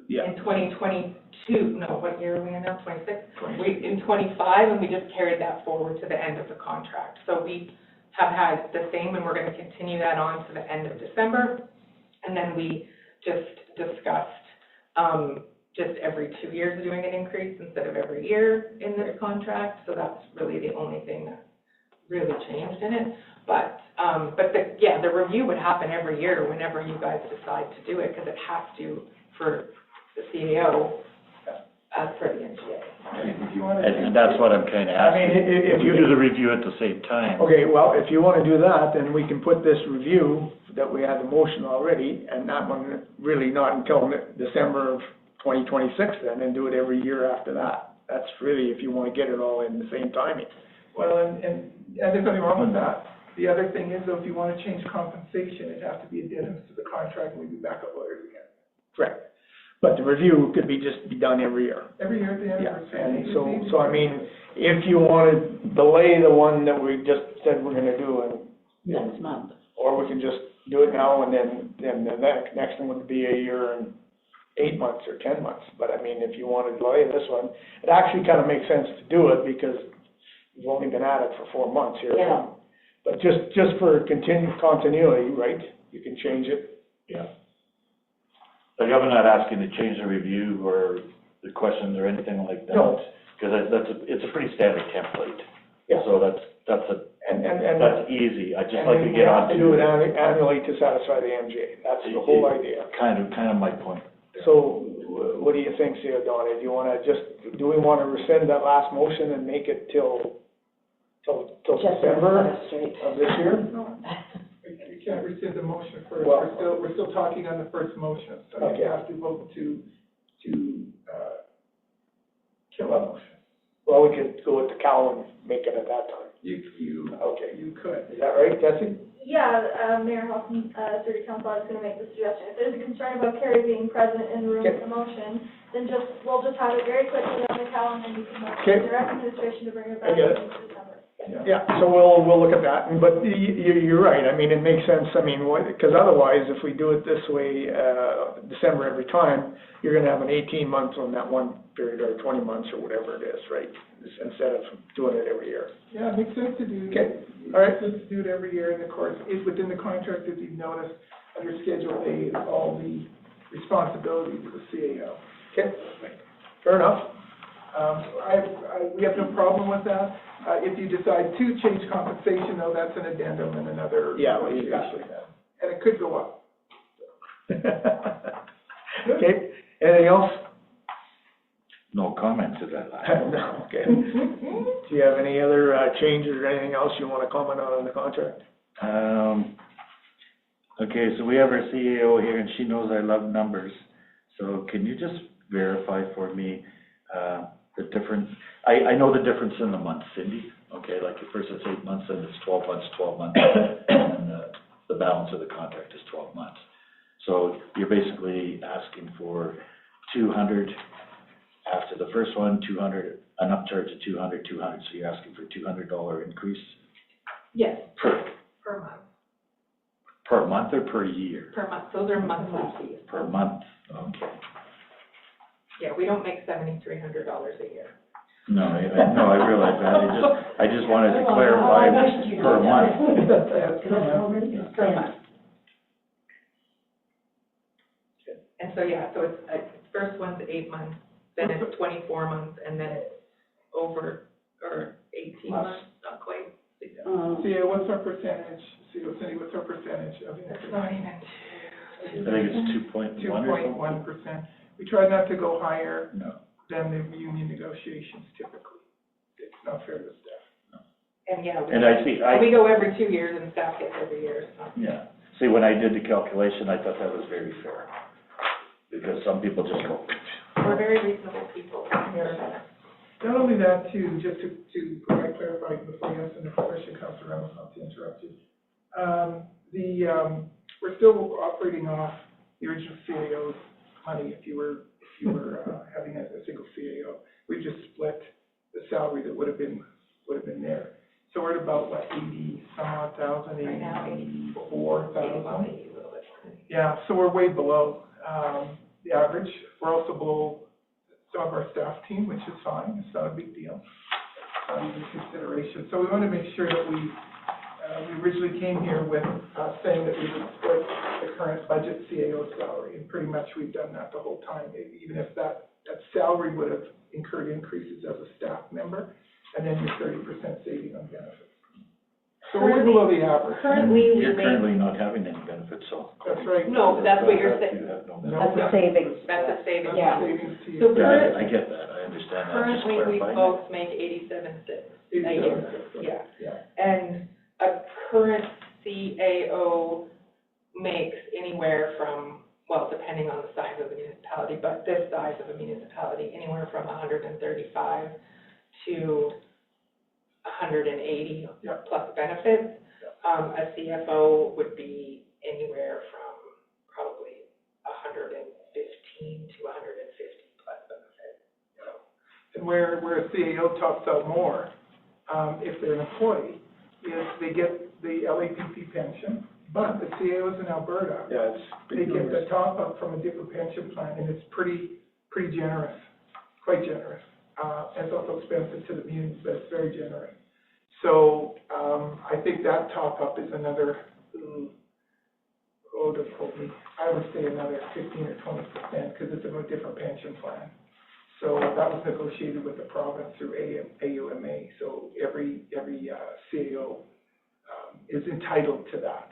2022, no, what year are we in now, 26? In 25, and we just carried that forward to the end of the contract. So we have had the same, and we're going to continue that on to the end of December. And then we just discussed just every 2 years doing an increase instead of every year in this contract. So that's really the only thing that really changed in it. But the review would happen every year whenever you guys decide to do it, because it has to for the CAO as per the NGA. If you want to. And that's what I'm kind of asking. I mean, if you do the review at the same time. Okay, well, if you want to do that, then we can put this review that we had the motion already, and that one really not until December of 2026 then, and do it every year after that. That's really if you want to get it all in the same timing. Well, and there's nothing wrong with that. The other thing is, though, if you want to change compensation, it'd have to be addendums to the contract, and we'd be back up lawyers again. Correct. But the review could be done every year. Every year at the Yeah, anniversary. and so I mean, if you want to delay the one that we just said we're gonna do, and Next month. or we can just do it now, and then the next one would be a year and 8 months or 10 months. But I mean, if you want to delay this one, it actually kind of makes sense to do it, because we've only been at it for 4 months here. Yeah. But just for continuity, right, you can change it. Yeah. Like, I'm not asking to change the review or the questions or anything like that. No. Because it's a pretty standard template. Yeah. So that's easy. I just like to And get we on have to do it annually to satisfy the MJ. That's the whole idea. Kind of my point. So what do you think, Theodore? Do you want to do we want to rescind that last motion and make it till Just December set it straight. of this year? No, you can't rescind the motion first. Well- We're still talking on the first motion, so Okay. you have to vote to kill that motion. Well, we could go with the cow and make it at that time. Okay. You could. Is that right, Jesse? Yeah, Mayor Hoffman, City Council, I was gonna make the suggestion, if there's a concern about Carrie being present in the room Okay. with the motion, then we'll just have it very quickly on the calendar, and you can Okay. direct administration to bring it I back get in it. December. Yeah, so we'll look at that, but you're right, I mean, it makes sense, I mean, because otherwise, if we do it this way, December every time, you're gonna have an 18 months on that one period, or 20 months, or whatever it is, right? Instead of doing it every year. Yeah, it makes sense to do. Okay. All right, let's do it every year, and of course, it's within the contract, as you've noticed, under Schedule A, is all the responsibilities of the CAO. Okay, fair enough. We have no problem with that. If you decide to change compensation, though, that's an addendum and another. Yeah, well, negotiation. And it could go up. Okay, anything else? No comment to that last. No, okay. Do you have any other changes or anything else you want to comment on in the contract? Okay, so we have our CEO here, and she knows I love numbers. So can you just verify for me the difference? I know the difference in the months, Cindy. Okay, like at first it's 8 months, then it's 12 months, and the balance of the contract is 12 months. So you're basically asking for 200 after the first one, 200, an upcharge of 200, so you're asking for $200 increase Yes, per per month, month or per year? per month. Those are monthly fees. Per month, okay. Yeah, we don't make $7,300 a year. No, I realize that, I just wanted to clarify per month. Per month. And so, yeah, so it's, first one's 8 months, then it's 24 months, and then it's over, or 18 months, not quite. See, what's our percentage, Cindy, what's our percentage of It's increase? not even I think it's 2.1 or something. 2.1%. We try not to go higher No. than the union negotiations typically. It's not fair to staff. And yeah, And I see, we go every 2 years and staff gets every year, so. yeah, see, when I did the calculation, I thought that was very fair. Because some people just go, We're very reasonable people. Not only that, too, just to provide clarifying before you answer the question, Councilor Reynolds, not to interrupt you. We're still operating off the original CAO's money if you were having a single CAO. We've just split the salary that would have been there. So we're at about, what, 80-some-odd thousand, Right now, 84,000? Yeah, so we're way below the average. We're also below some of our staff team, which is fine. It's not a big deal. Even consideration. So we want to make sure that we originally came here with saying that we would split the current budget CAO salary, and pretty much we've done that the whole time, even if that salary would have incurred increases as a staff member, and then your 30% saving on benefits. So we're below the average. Currently, we you're make, currently not having any benefits, so. That's right. no, but that's what you're saying. You have no No, benefits. That's a savings. That's a savings. That's Yeah. savings to you. So Yeah, I get that, I understand that, just Currently, we clarifying. both make 87,600 a year. Yeah. Yeah. And a current CAO makes anywhere from, well, depending on the size of the municipality, but this size of a municipality, anywhere from 135 to 180 Yeah. plus benefits. A CFO would be anywhere from probably 115 to 150 plus benefits. And where a CAO tops out more, if they're an employee, is they get the LAPP pension, but the CAOs in Alberta, they get the top up from a different pension plan, and it's pretty generous, quite generous. And it's also expensive to the munis, but it's very generous. So, I think that top up is another, don't quote me, I would say another 15 or 20%, because it's a different pension plan. So that was negotiated with the province through AUMA, so every CAO is entitled to that,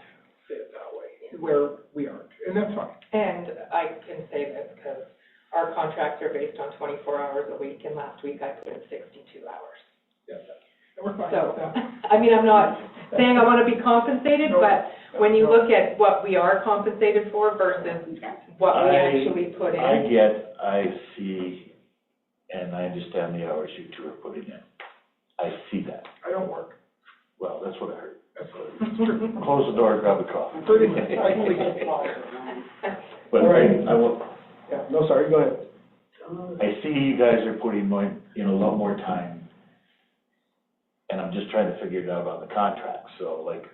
say it that way, where we aren't, and that's fine. And I can say this because our contracts are based on 24 hours a week, and last week I put in 62 hours. Yeah, and we're fine So, with that. I mean, I'm not saying I want to be compensated, No, but when you no. look at what we are compensated for versus what we actually put in. I see, and I understand the hours you two are putting in. I see that. I don't work, Well, that's what I heard. that's what it is. Close the door, grab a coffee. Pretty much, I sleep. But All right. I will, Yeah, no, sorry, go ahead. I see you guys are putting in a lot more time, and I'm just trying to figure it out on the contract. So like,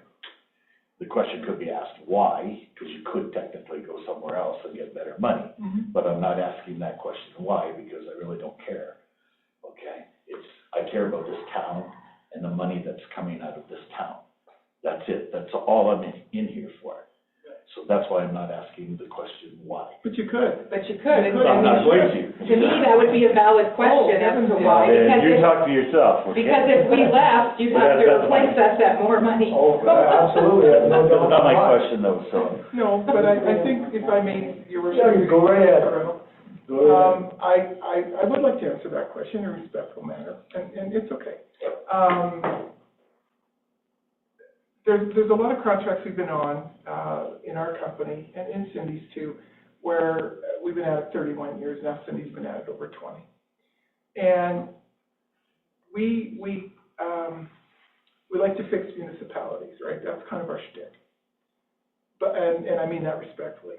the question could be asked, why? Because you could technically go somewhere else and get better money. Mhm. But I'm not asking that question, why, because I really don't care, okay? I care about this town and the money that's coming out of this town. That's it, that's all I'm in here for. So that's why I'm not asking the question, why. But you could. But you could. You could. I'm not going to. To me, that would be a valid question as to why, And you because talk to yourself, okay? because if we left, you'd have to replace us at more money. Oh, absolutely, I have no doubt. That's not my question though, so. No, but I think if I may, you were. Yeah, you go right ahead. Go ahead. I would like to answer that question in a respectful manner, and it's okay. There's a lot of contracts we've been on, in our company, and in Cindy's too, where we've been at it 31 years, now Cindy's been at it over 20. And we like to fix municipalities, right? That's kind of our shtick. But, and I mean that respectfully.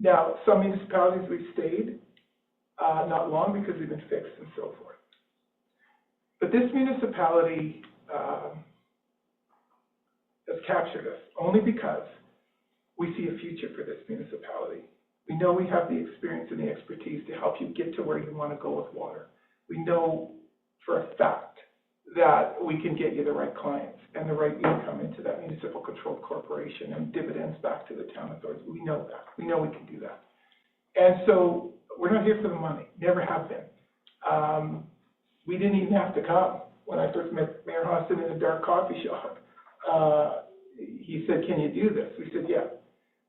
Now, some municipalities we've stayed, not long because we've been fixed and so forth. But this municipality, has captured us only because we see a future for this municipality. We know we have the experience and the expertise to help you get to where you want to go with water. We know for a fact that we can get you the right clients and the right income into that municipal controlled corporation and dividends back to the town authorities. We know that. We know we can do that. And so we're not here for the money, never have been. We didn't even have to come. When I first met Mayor Hostin in a dark coffee shop, he said, can you do this? We said, yeah,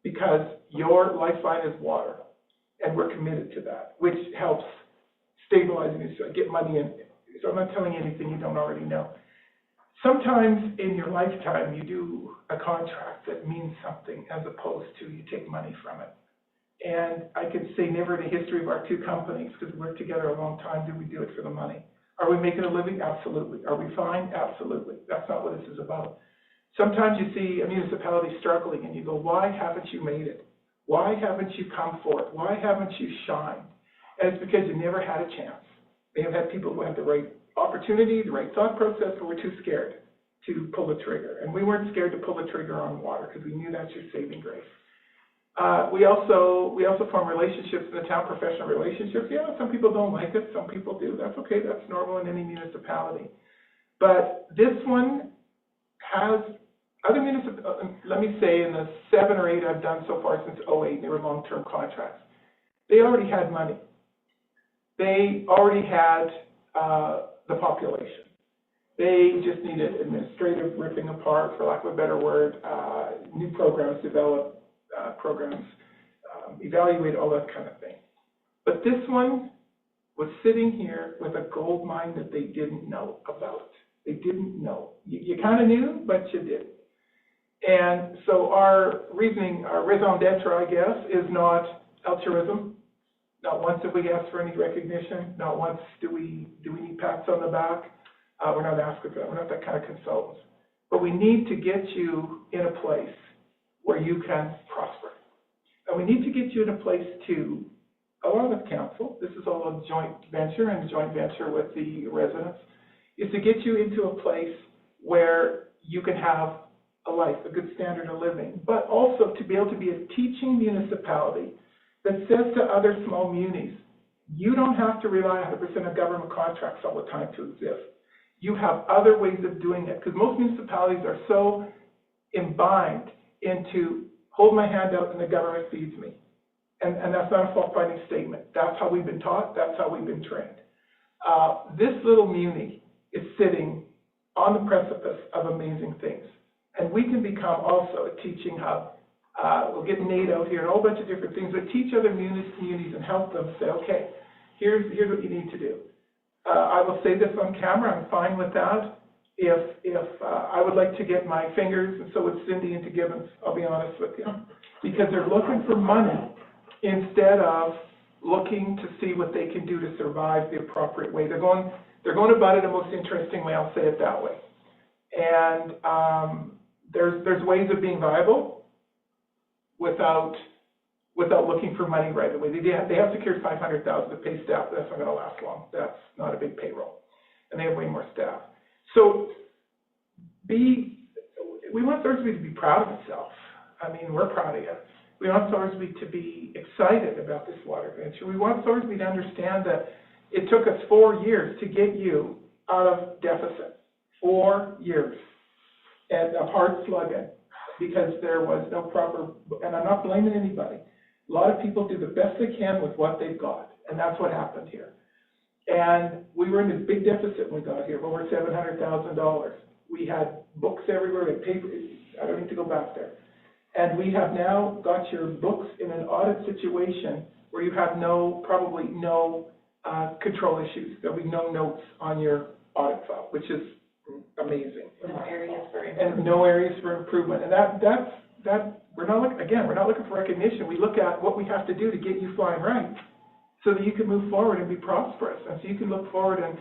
because your lifeline is water, and we're committed to that, which helps stabilize and get money in. So I'm not telling you anything you don't already know. Sometimes in your lifetime, you do a contract that means something as opposed to you take money from it. And I could say never in the history of our two companies, because we worked together a long time, did we do it for the money. Are we making a living? Absolutely. Are we fine? Absolutely. That's not what this is about. Sometimes you see a municipality struggling and you go, why haven't you made it? Why haven't you come forth? Why haven't you shined? And it's because you never had a chance. They have had people who had the right opportunity, the right thought process, but were too scared to pull the trigger. And we weren't scared to pull the trigger on water because we knew that's your saving grace. We also form relationships in the town, professional relationships. Yeah, some people don't like it, some people do. That's okay, that's normal in any municipality. But this one has other municipalities, let me say in the 7 or 8 I've done so far since 2008, they were long-term contracts. They already had money. They already had the population. They just needed administrative ripping apart, for lack of a better word, new programs developed, programs, evaluate, all that kind of thing. But this one was sitting here with a gold mine that they didn't know about. They didn't know. You kind of knew, but you didn't. And so our reasoning, our raison d'etre, I guess, is not altruism. Not once have we asked for any recognition. Not once do we need pats on the back. We're not asking for that. We're not that kind of consultants. But we need to get you in a place where you can prosper. And we need to get you in a place to, along with council, this is all a joint venture and a joint venture with the residents, is to get you into a place where you can have a life, a good standard of living, but also to be able to be a teaching municipality that says to other small munis, you don't have to rely 100% on government contracts all the time to exist. You have other ways of doing it, because most municipalities are so imbibed into hold my hand out and the government feeds me. And that's not a fault-finding statement. That's how we've been taught. That's how we've been trained. This little muni is sitting on the precipice of amazing things. And we can become also a teaching hub. We'll get Nate out here and a whole bunch of different things, but teach other communities and help them say, okay, here's what you need to do. I will say this on camera, I'm fine with that. If I would like to get my fingers, and so would Cindy into Gibbons, I'll be honest with you, because they're looking for money instead of looking to see what they can do to survive the appropriate way. They're going about it the most interesting way, I'll say it that way. And there's ways of being viable without looking for money right away. They have secured $500,000 to pay staff. That's not going to last long. That's not a big payroll, and they have way more staff. So we want Thorsby to be proud of itself. I mean, we're proud of you. We want Thorsby to be excited about this water venture. We want Thorsby to understand that it took us 4 years to get you out of deficit. 4 years. And a hard slugging, because there was no proper, and I'm not blaming anybody. A lot of people do the best they can with what they've got, and that's what happened here. And we were in this big deficit when we got here, over $700,000. We had books everywhere, we had paper, I don't need to go back there. And we have now got your books in an audit situation where you have probably no control issues. There'll be no notes on your audit file, which is amazing. No areas for improvement. And no areas for improvement. And that we're not looking for recognition. We look at what we have to do to get you flying right, so that you can move forward and be prosperous, and so you can look forward. And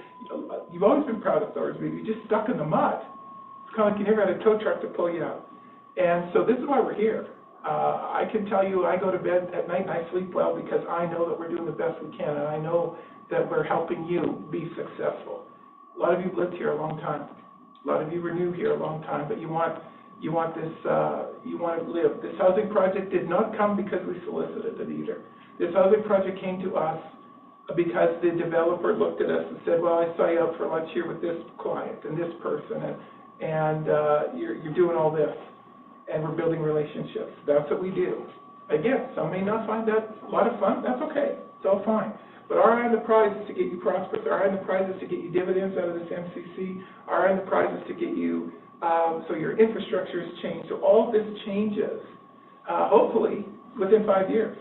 you've always been proud of Thorsby. You're just stuck in the mud. It's kind of like you never had a tow truck to pull you out. And so this is why we're here. I can tell you, I go to bed at night and I sleep well because I know that we're doing the best we can, and I know that we're helping you be successful. A lot of you have lived here a long time. A lot of you were new here a long time, but you want this, you want to live. This housing project did not come because we solicited it either. This housing project came to us because the developer looked at us and said, well, I saw you out for lunch here with this client and this person, and you're doing all this, and we're building relationships. That's what we do. Again, some may not find that a lot of fun. That's okay. It's all fine. But our eye on the prize is to get you prosperous. Our eye on the prize is to get you dividends out of this MCC. Our eye on the prize is to get you so your infrastructure is changed. So all of this changes, hopefully, within 5 years.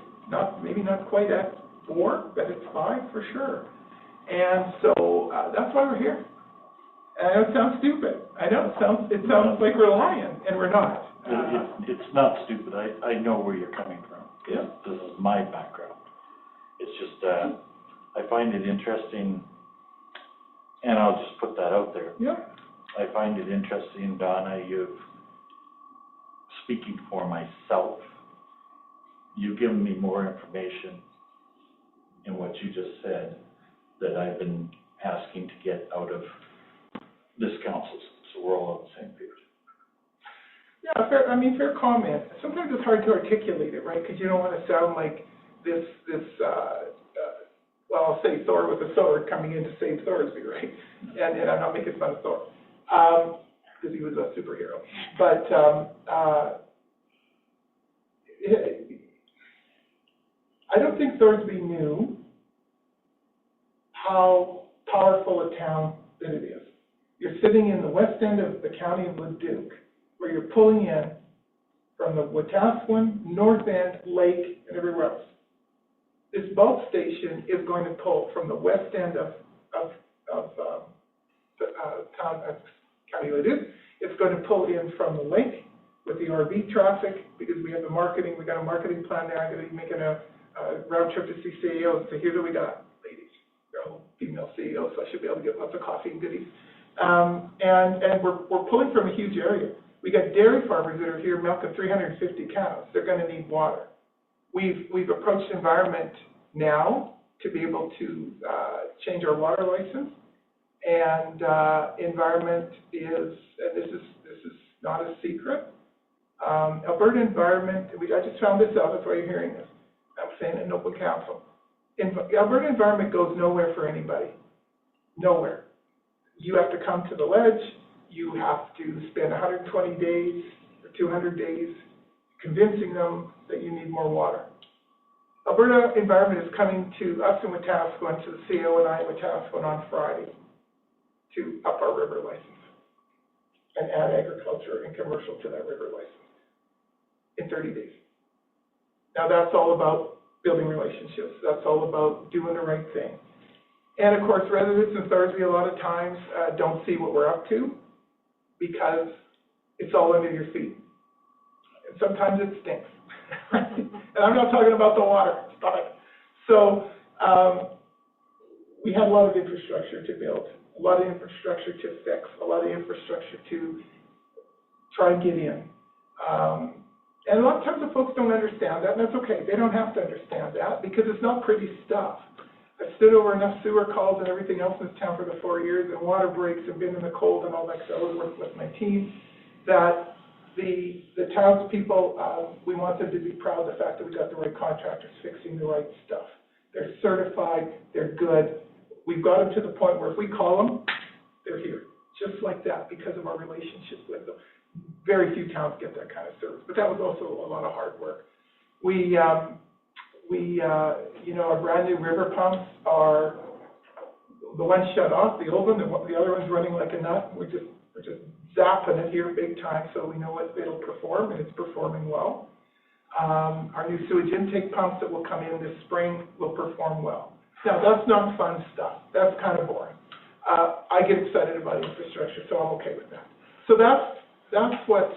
Maybe not quite at 4, but it's 5 for sure. And so that's why we're here. And I know it sounds stupid. I know it sounds like we're lying, and we're not. It's not stupid. I know where you're coming from. Yeah. This is my background. It's just, I find it interesting, and I'll just put that out there. Yeah. I find it interesting, Donna, speaking for myself, you've given me more information in what you just said that I've been asking to get out of this council, so we're all on the same page. Yeah, fair comment. Sometimes it's hard to articulate it, right? Because you don't want to sound like this well, I'll say Thor with a sword coming in to save Thorsby, right? And I'm not making fun of Thor, because he was a superhero. But I don't think Thorsby knew how powerful a town that it is. You're sitting in the west end of the county of Leduc, where you're pulling in from the Wetaskiwin, North End, Lake, and everywhere else. This bulk station is going to pull from the west end of County Leduc. It's going to pull in from the lake with the RV traffic, because we have we got a marketing plan there. I'm going to be making a round trip to see CEOs. So here's what we got, ladies. They're all female CEOs, so I should be able to get lots of coffee and goodies. And we're pulling from a huge area. We got dairy farmers that are here milking 350 cows. They're going to need water. We've approached environment now to be able to change our water license, and environment is, and this is not a secret. Alberta Environment, I just found this out. That's why you're hearing this. I'm saying it in open council. Alberta Environment goes nowhere for anybody. Nowhere. You have to come to the ledge. You have to spend 120 days or 200 days convincing them that you need more water. Alberta Environment is coming to us in Wetaskiwin, to the CEO and I in Wetaskiwin on Friday, to up our river license and add agriculture and commercial to that river license in 30 days. Now that's all about building relationships. That's all about doing the right thing. And of course, residents in Thorsby a lot of times don't see what we're up to, because it's all under your feet. And sometimes it stinks. And I'm not talking about the water. Stop it. So we had a lot of infrastructure to build, a lot of infrastructure to fix, a lot of infrastructure to try and get in. And a lot of times the folks don't understand that, and that's okay. They don't have to understand that, because it's not pretty stuff. I've stood over enough sewer calls and everything else in this town for the 4 years, and water breaks, and been in the cold and all that, because I was working with my team, that the townspeople, we want them to be proud of the fact that we got the right contractors fixing the right stuff. They're certified, they're good. We've got them to the point where if we call them, they're here, just like that, because of our relationship with them. Very few towns get that kind of service, but that was also a lot of hard work. Our brand new river pumps are, the ones shut off, the old one, the other one's running like a nut. We're just zapping it here big time, so we know it'll perform, and it's performing well. Our new sewage intake pumps that will come in this spring will perform well. Now, that's not fun stuff. That's kind of boring. I get excited about infrastructure, so I'm okay with that. So that's what,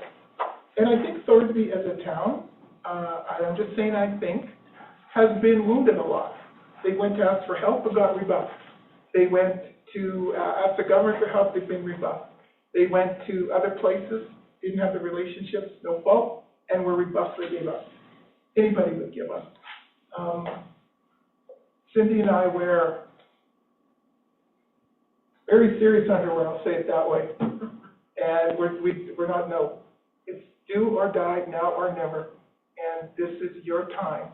and I think Thorsby as a town, I'm just saying I think, has been wounded a lot. They went to ask for help and got rebuffed. They went to ask the government for help, they've been rebuffed. They went to other places, didn't have the relationships, no fault, and were rebuffed, they gave up. Anybody would give up. Cindy and I wear very serious underwear, I'll say it that way. And we're not, no. It's do or die, now or never. And this is your time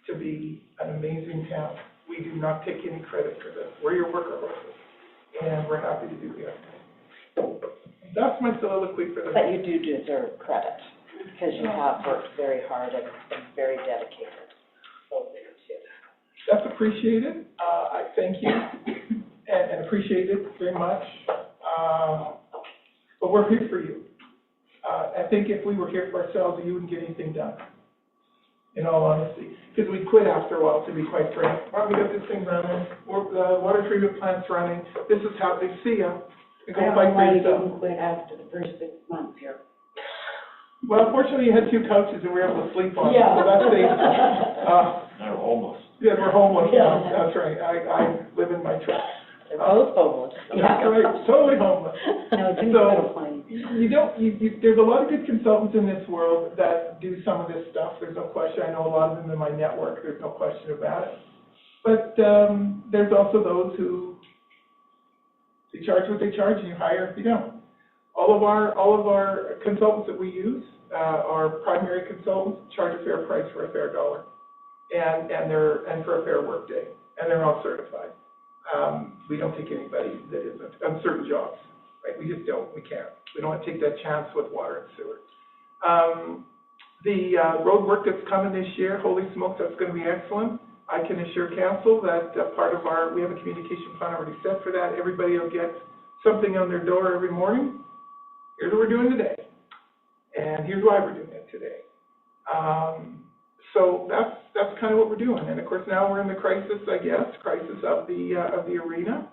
to be an amazing town. we do not take any credit for this. We're your worker horses, and we're happy to do that. That's my soliloquy for the. But you do deserve credit, because you have worked very hard and been very dedicated. So there too. That's appreciated. I thank you and appreciate it very much. But we're here for you. I think if we were here for ourselves, you wouldn't get anything done, in all honesty. Because we quit after a while, to be quite frank. Well, we got this thing running, the water treatment plant's running, this is how they see ya. And go fight for yourself. didn't quit after the first 6 months here. Well, fortunately, you had 2 couches and we were able to sleep on them, so that's safe. They're homeless. Yeah, we're homeless now, that's right. I live in my truck. They're both homeless. That's right, totally homeless. No, Jim's So, got a plan. there's a lot of good consultants in this world that do some of this stuff, there's no question. I know a lot of them in my network, there's no question about it. But, there's also those who, they charge what they charge and you hire if you don't. All of our consultants that we use, our primary consultants, charge a fair price for a fair dollar. And for a fair work day, and they're all certified. We don't take anybody that isn't on certain jobs, right? We just don't, we can't. We don't want to take that chance with water and sewer. The road work that's coming this year, holy smokes, that's going to be excellent. I can assure council that we have a communication plan already set for that. Everybody will get something on their door every morning. Here's what we're doing today, and here's why we're doing it today. So that's kind of what we're doing. And of course now we're in the crisis of the arena,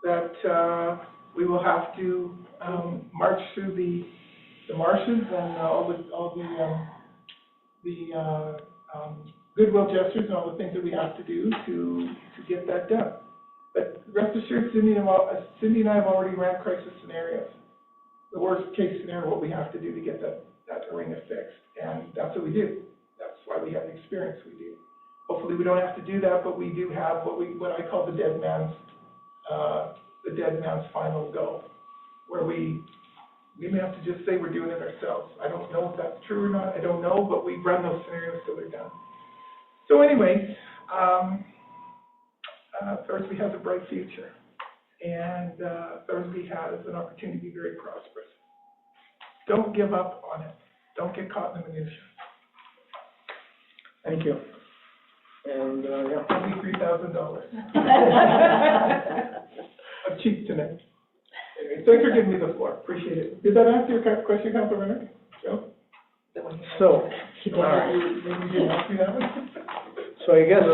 that we will have to march through the marshes and all the goodwill gestures and all the things that we have to do to get that done. But rest assured, Cindy and I have already ran crisis scenarios. The worst case scenario, what we have to do to get that arena fixed, and that's what we do. That's why we have the experience we do. Hopefully we don't have to do that, but we do have what I call the dead man's final go, where we may have to just say we're doing it ourselves. I don't know if that's true or not, I don't know, but we run those scenarios till they're done. So anyways, Thorsby has a bright future, and Thorsby has an opportunity to be very prosperous. Don't give up on it. Don't get caught in the minutia. Thank you. And, yeah. $3,000. I'm cheap tonight. Anyway, thanks for giving me the floor. Appreciate it. Did that answer your question, Councilor Renner? Joe? So, all right. You didn't ask me that one? So I guess,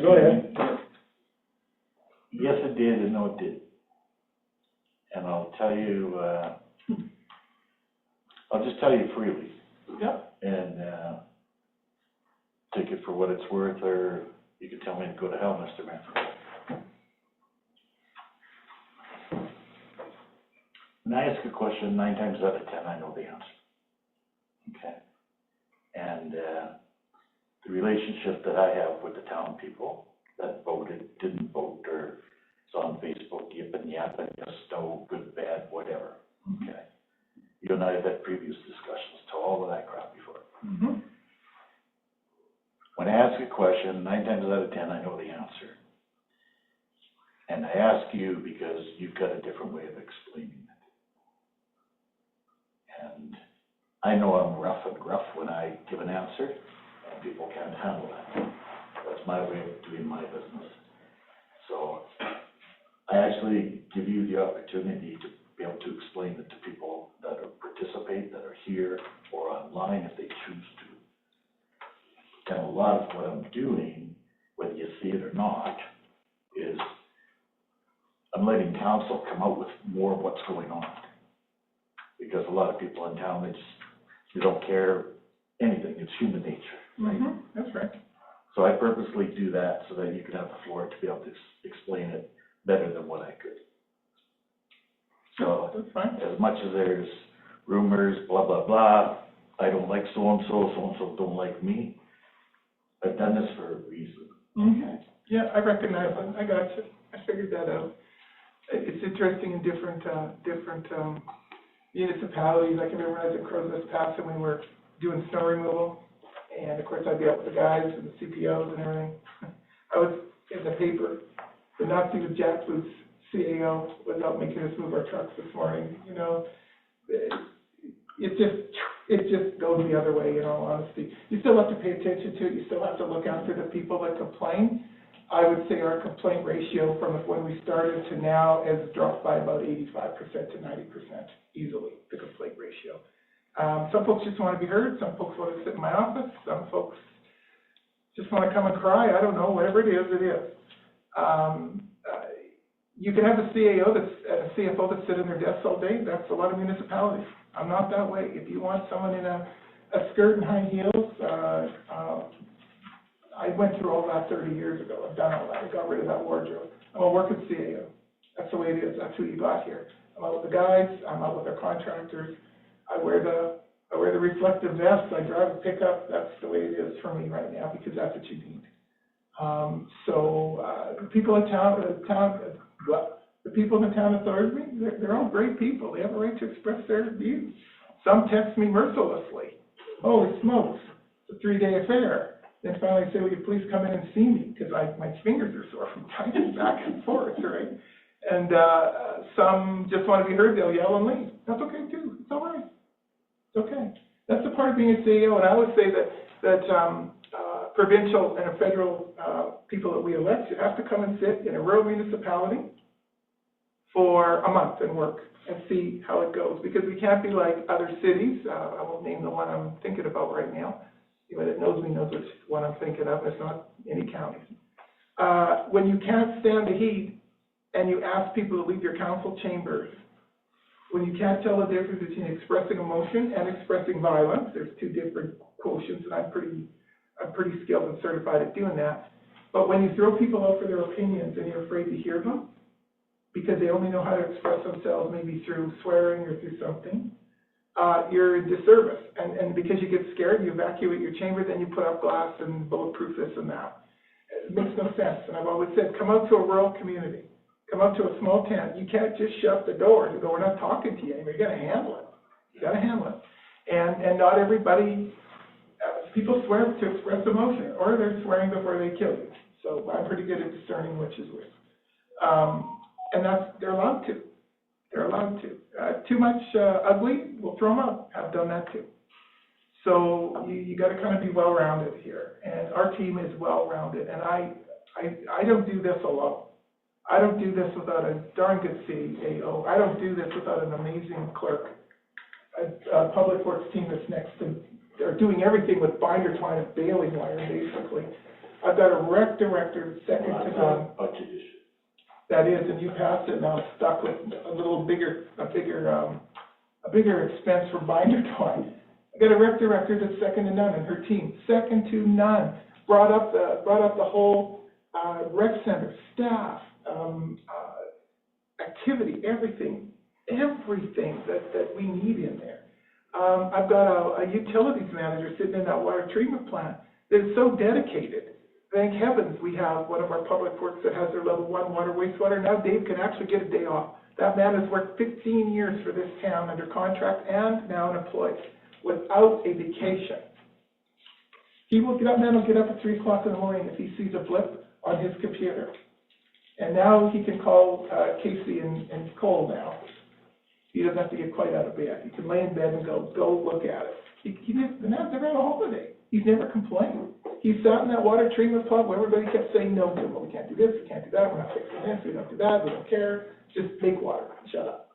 go ahead. Yes, it did, and no, it didn't. And I'll tell you, I'll just tell you freely. Yeah. And, take it for what it's worth, or you can tell me to go to hell, Mr. Manfred. When I ask a question, 9 times out of 10, I know the answer. Okay? And the relationship that I have with the town people that voted, didn't vote, or it's on Facebook, yipping, yapping, yes, no, good, bad, whatever. Okay? You and I have had previous discussions to all of that crap before. Mm-hmm. When I ask a question, 9 times out of 10, I know the answer. And I ask you because you've got a different way of explaining it. And I know I'm rough and gruff when I give an answer, and people can't handle that. That's my way of doing my business. So I actually give you the opportunity to be able to explain it to people that participate, that are here, or online if they choose to. And a lot of what I'm doing, whether you see it or not, is I'm letting council come out with more of what's going on. Because a lot of people in town, they don't care anything. It's human nature, right? Mm-hmm. That's right. So I purposely do that so that you can have the floor to be able to explain it better than what I could. So that's fine. As much as there's rumors, blah, blah, blah, I don't like so-and-so, so-and-so don't like me. I've done this for a reason. Mm-hmm. Yeah, I recognize it. I got you. I figured that out. It's interesting in different municipalities. I can remember when I was at Crow's Pass and we were doing snow removal. And of course I'd be out with the guys and the CPOs and everything. I was in the paper, the Nazi with Jackfruit's CAO was out making us move our trucks this morning, you know. It just goes the other way, in all honesty. You still have to pay attention to it, you still have to look after the people that complain. I would say our complaint ratio from when we started to now has dropped by about 85% to 90% easily, the complaint ratio. Some folks just want to be heard, some folks want to sit in my office, some folks just want to come and cry, I don't know, whatever it is, it is. You can have a CAO a CFO that sit in their desks all day, that's a lot of municipalities. I'm not that way. If you want someone in a skirt and high heels, I went through all that 30 years ago. I've done all that. I got rid of that wardrobe. I'm a working CAO. That's the way it is. That's who you got here. I'm out with the guys. I'm out with our contractors. I wear the reflective vest. I drive a pickup. That's the way it is for me right now because that's what you need. The people in the people in the town of Thorsby, they're all great people. They have a right to express their views. Some text me mercilessly. Holy smokes, it's a 3-day affair. Then finally I say, will you please come in and see me? Because my fingers are sore from typing back and forth, right? And some just want to be heard, they'll yell and leave. That's okay too, it's all right. It's okay. That's the part of being a CEO, and I would say that provincial and federal people that we elect should have to come and sit in a rural municipality for a month and work and see how it goes. Because we can't be like other cities. I won't name the one I'm thinking about right now. Anybody that knows me knows which one I'm thinking of. It's not any counties. When you can't stand the heat and you ask people to leave your council chambers, when you can't tell the difference between expressing emotion and expressing violence, there's two different quotients, and I'm pretty skilled and certified at doing that. But when you throw people out for their opinions and you're afraid to hear them, because they only know how to express themselves maybe through swearing or through something, you're in disservice. And because you get scared, you evacuate your chamber, then you put up glass and bulletproof this and that. It makes no sense. And I've always said, come out to a rural community. Come out to a small town. You can't just shut the doors and go, we're not talking to you anymore. You got to handle it. You got to handle it. And not everybody, people swear to express emotion, or they're swearing before they kill you. So I'm pretty good at discerning which is which. And they're allowed to. They're allowed to. Too much ugly, we'll throw them out. I've done that too. So you got to kind of be well-rounded here. And our team is well-rounded. And I don't do this alone. I don't do this without a darn good CAO. I don't do this without an amazing clerk. A public works team that's next to, they're doing everything with binder twine and baling wire, basically. I've got a rec director second to none. Budget issue. That is, and you passed it, and I'm stuck with a bigger expense for binder twine. I got a rec director that's second to none, and her team, second to none. Brought up the whole rec center, staff, activity, everything that we need in there. I've got a utilities manager sitting in that water treatment plant that is so dedicated. Thank heavens we have one of our public works that has their level 1 water, wastewater. Now Dave can actually get a day off. That man has worked 15 years for this town under contract and now an employee without a vacation. That man will get up at 3 o'clock in the morning if he sees a blip on his computer. And now he can call Casey and Cole now. He doesn't have to get quite out of bed. He can lay in bed and go look at it. The man's never had a holiday. He's never complained. He sat in that water treatment plant where everybody kept saying no to him. Well, we can't do this, we can't do that, we're not fixing this, we don't do that, we don't care. Just make water, shut up.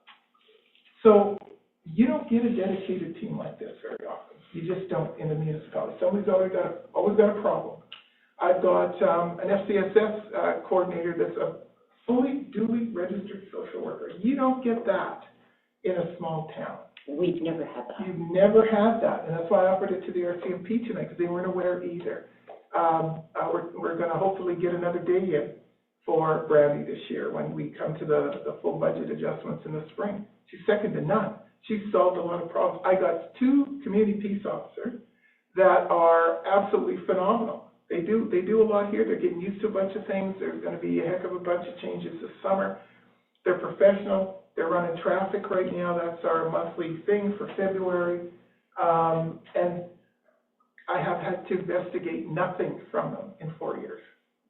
So you don't get a dedicated team like this very often. You just don't in the municipality. Somebody's always got a problem. I've got an FCSS coordinator that's a fully duly registered social worker. You don't get that in a small town. We've never had that. You've never had that, and that's why I offered it to the RCMP tonight, because they weren't aware either. We're going to hopefully get another day in for Brandy this year when we come to the full budget adjustments in the spring. She's second to none. She's solved a lot of problems. I got 2 community peace officers that are absolutely phenomenal. They do a lot here. They're getting used to a bunch of things. There's going to be a heck of a bunch of changes this summer. They're professional. They're running traffic right now. That's our monthly thing for February. And I have had to investigate nothing from them in 4 years.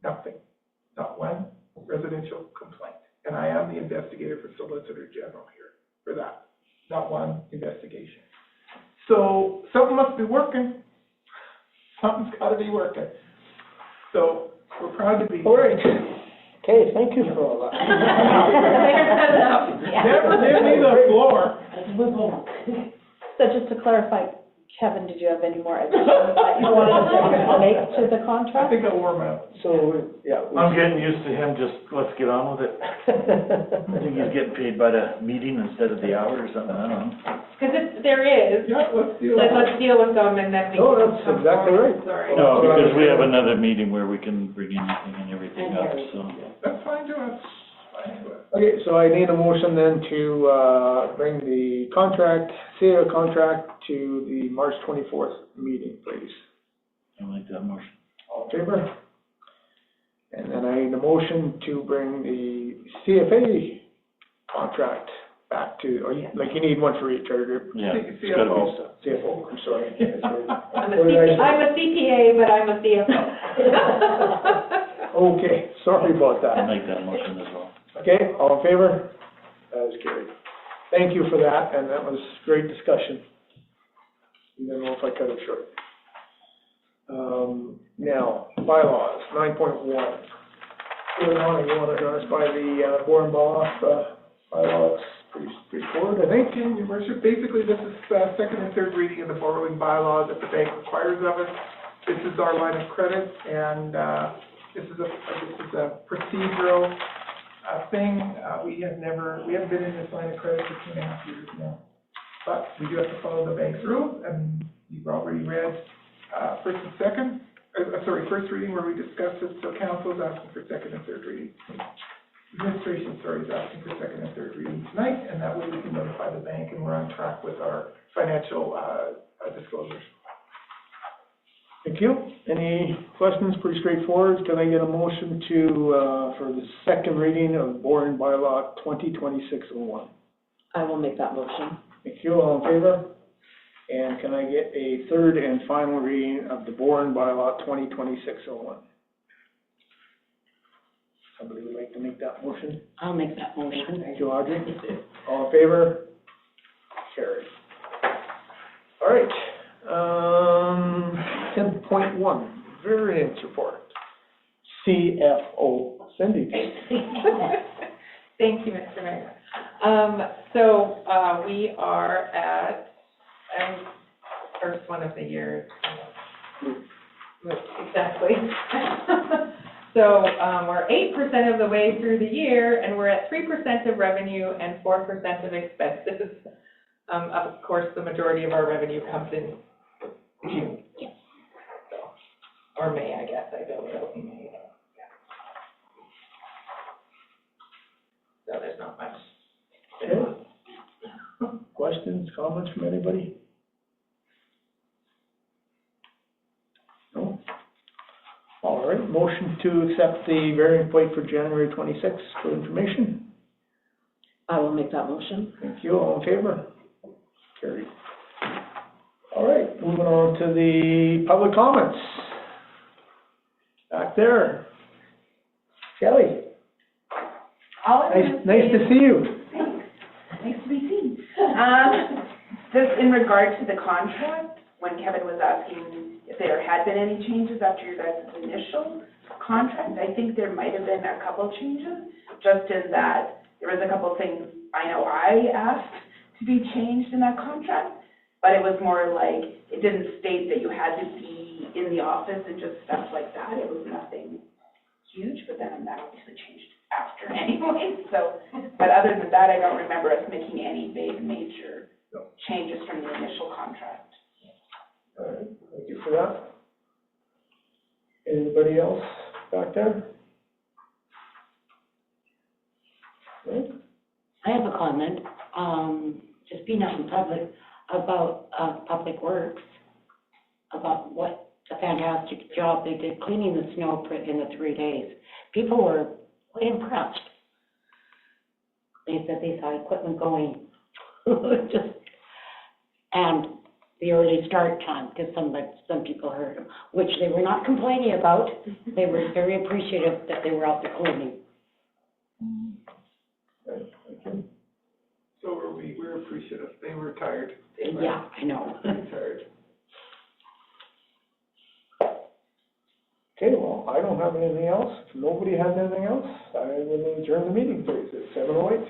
Nothing, not one residential complaint. And I am the investigator for Solicitor General here for that, not one investigation. So something must be working. Something's gotta be working. So we're proud to be. All right. Okay, thank you for all that. Never give me the floor. So just to clarify, Kevin, did you have any more additions that you wanted to make to the I contract? think I'll warm out. So, yeah. I'm getting used to him, just let's get on with it. I think he's getting paid by the meeting instead of the hour or something, I don't know. Because there is, Yeah, let's do like, it. let's deal with them and then we No, can that's come exactly forward. right. Sorry. No, because we have another meeting where we can bring anything and everything up, so. That's fine to us. Fine to us. Okay, so I need a motion then to, bring the contract, CAO contract to the March 24th meeting, please. I like that motion. All in favor? And then I need a motion to bring the CFA contract back to, or you, like, you need one for each, or? Yeah, See- it's gotta be. CFO, I'm sorry. I'm a CPA, but I'm a CFO. Okay, sorry about I'll that. make that motion as well. Okay, all in favor? That is carried. Thank you for that, and that was great discussion. I don't know if I cut it short. Now, bylaws, 9.1. Going on, you want to run us by the, board and bylaws, pretty straightforward, I think. Okay, Your Worship, basically this is second and third reading of the borrowing bylaw that the bank requires of us. This is our line of credit, and this is a procedural thing. We haven't been in this line of credit for 2.5 years now. But we do have to follow the bank's rules, and you've already read first reading where we discussed it, so council is asking for second and third reading. Administration, is asking for second and third reading tonight, and that way we can notify the bank and we're on track with our financial disclosures. Thank you. Any questions? Pretty straightforward. Can I get a motion to, for the second reading of board bylaw 2026-01? I will make that motion. Thank you. All in favor? And can I get a third and final reading of the board bylaw 2026-01? Somebody would like to make that motion? I'll make that motion. Thank you, Audrey. All in favor? Carried. All right. 10.1, variance report. CFO, Cindy. Thank you, Mr. Mayor. We are at, first one of the year. Exactly. So, we're 8% of the way through the year, and we're at 3% of revenue and 4% of expense. This is, of course, the majority of our revenue comes in June. Yes. Or May, I guess, I don't know, in May. So there's not much. Okay. Questions, comments from anybody? No? All right, motion to accept the variance plate for January 26th for information. I will make that motion. Thank you. All in favor? Carried. All right, moving on to the public comments. Back there. Kelly, nice to see you. Nice to be seen. Just in regard to the contract, when Kevin was asking if there had been any changes after your guys' initial contract, I think there might have been a couple changes, just in that there was a couple things I know I asked to be changed in that contract, but it was more like, it didn't state that you had to be in the office and just stuff like that. It was nothing huge, but then that obviously changed after anyway, so, but other than that, I don't remember us making any big major changes from the initial contract. All right, thank you for that. Anybody else back there? No? I have a comment, just being out in public, about, Public Works, about what a fantastic job they did cleaning the snow in the 3 days. People were quite impressed. They said they saw equipment going, and the early start time, because some people heard them, which they were not complaining about. They were very appreciative that they were out there cleaning. Okay, thank you. So were we, we're appreciative, they were tired. They were Yeah, I know. pretty tired. Okay, well, I don't have anything else. If nobody has anything else, I will adjourn the meeting, please, at 7:08.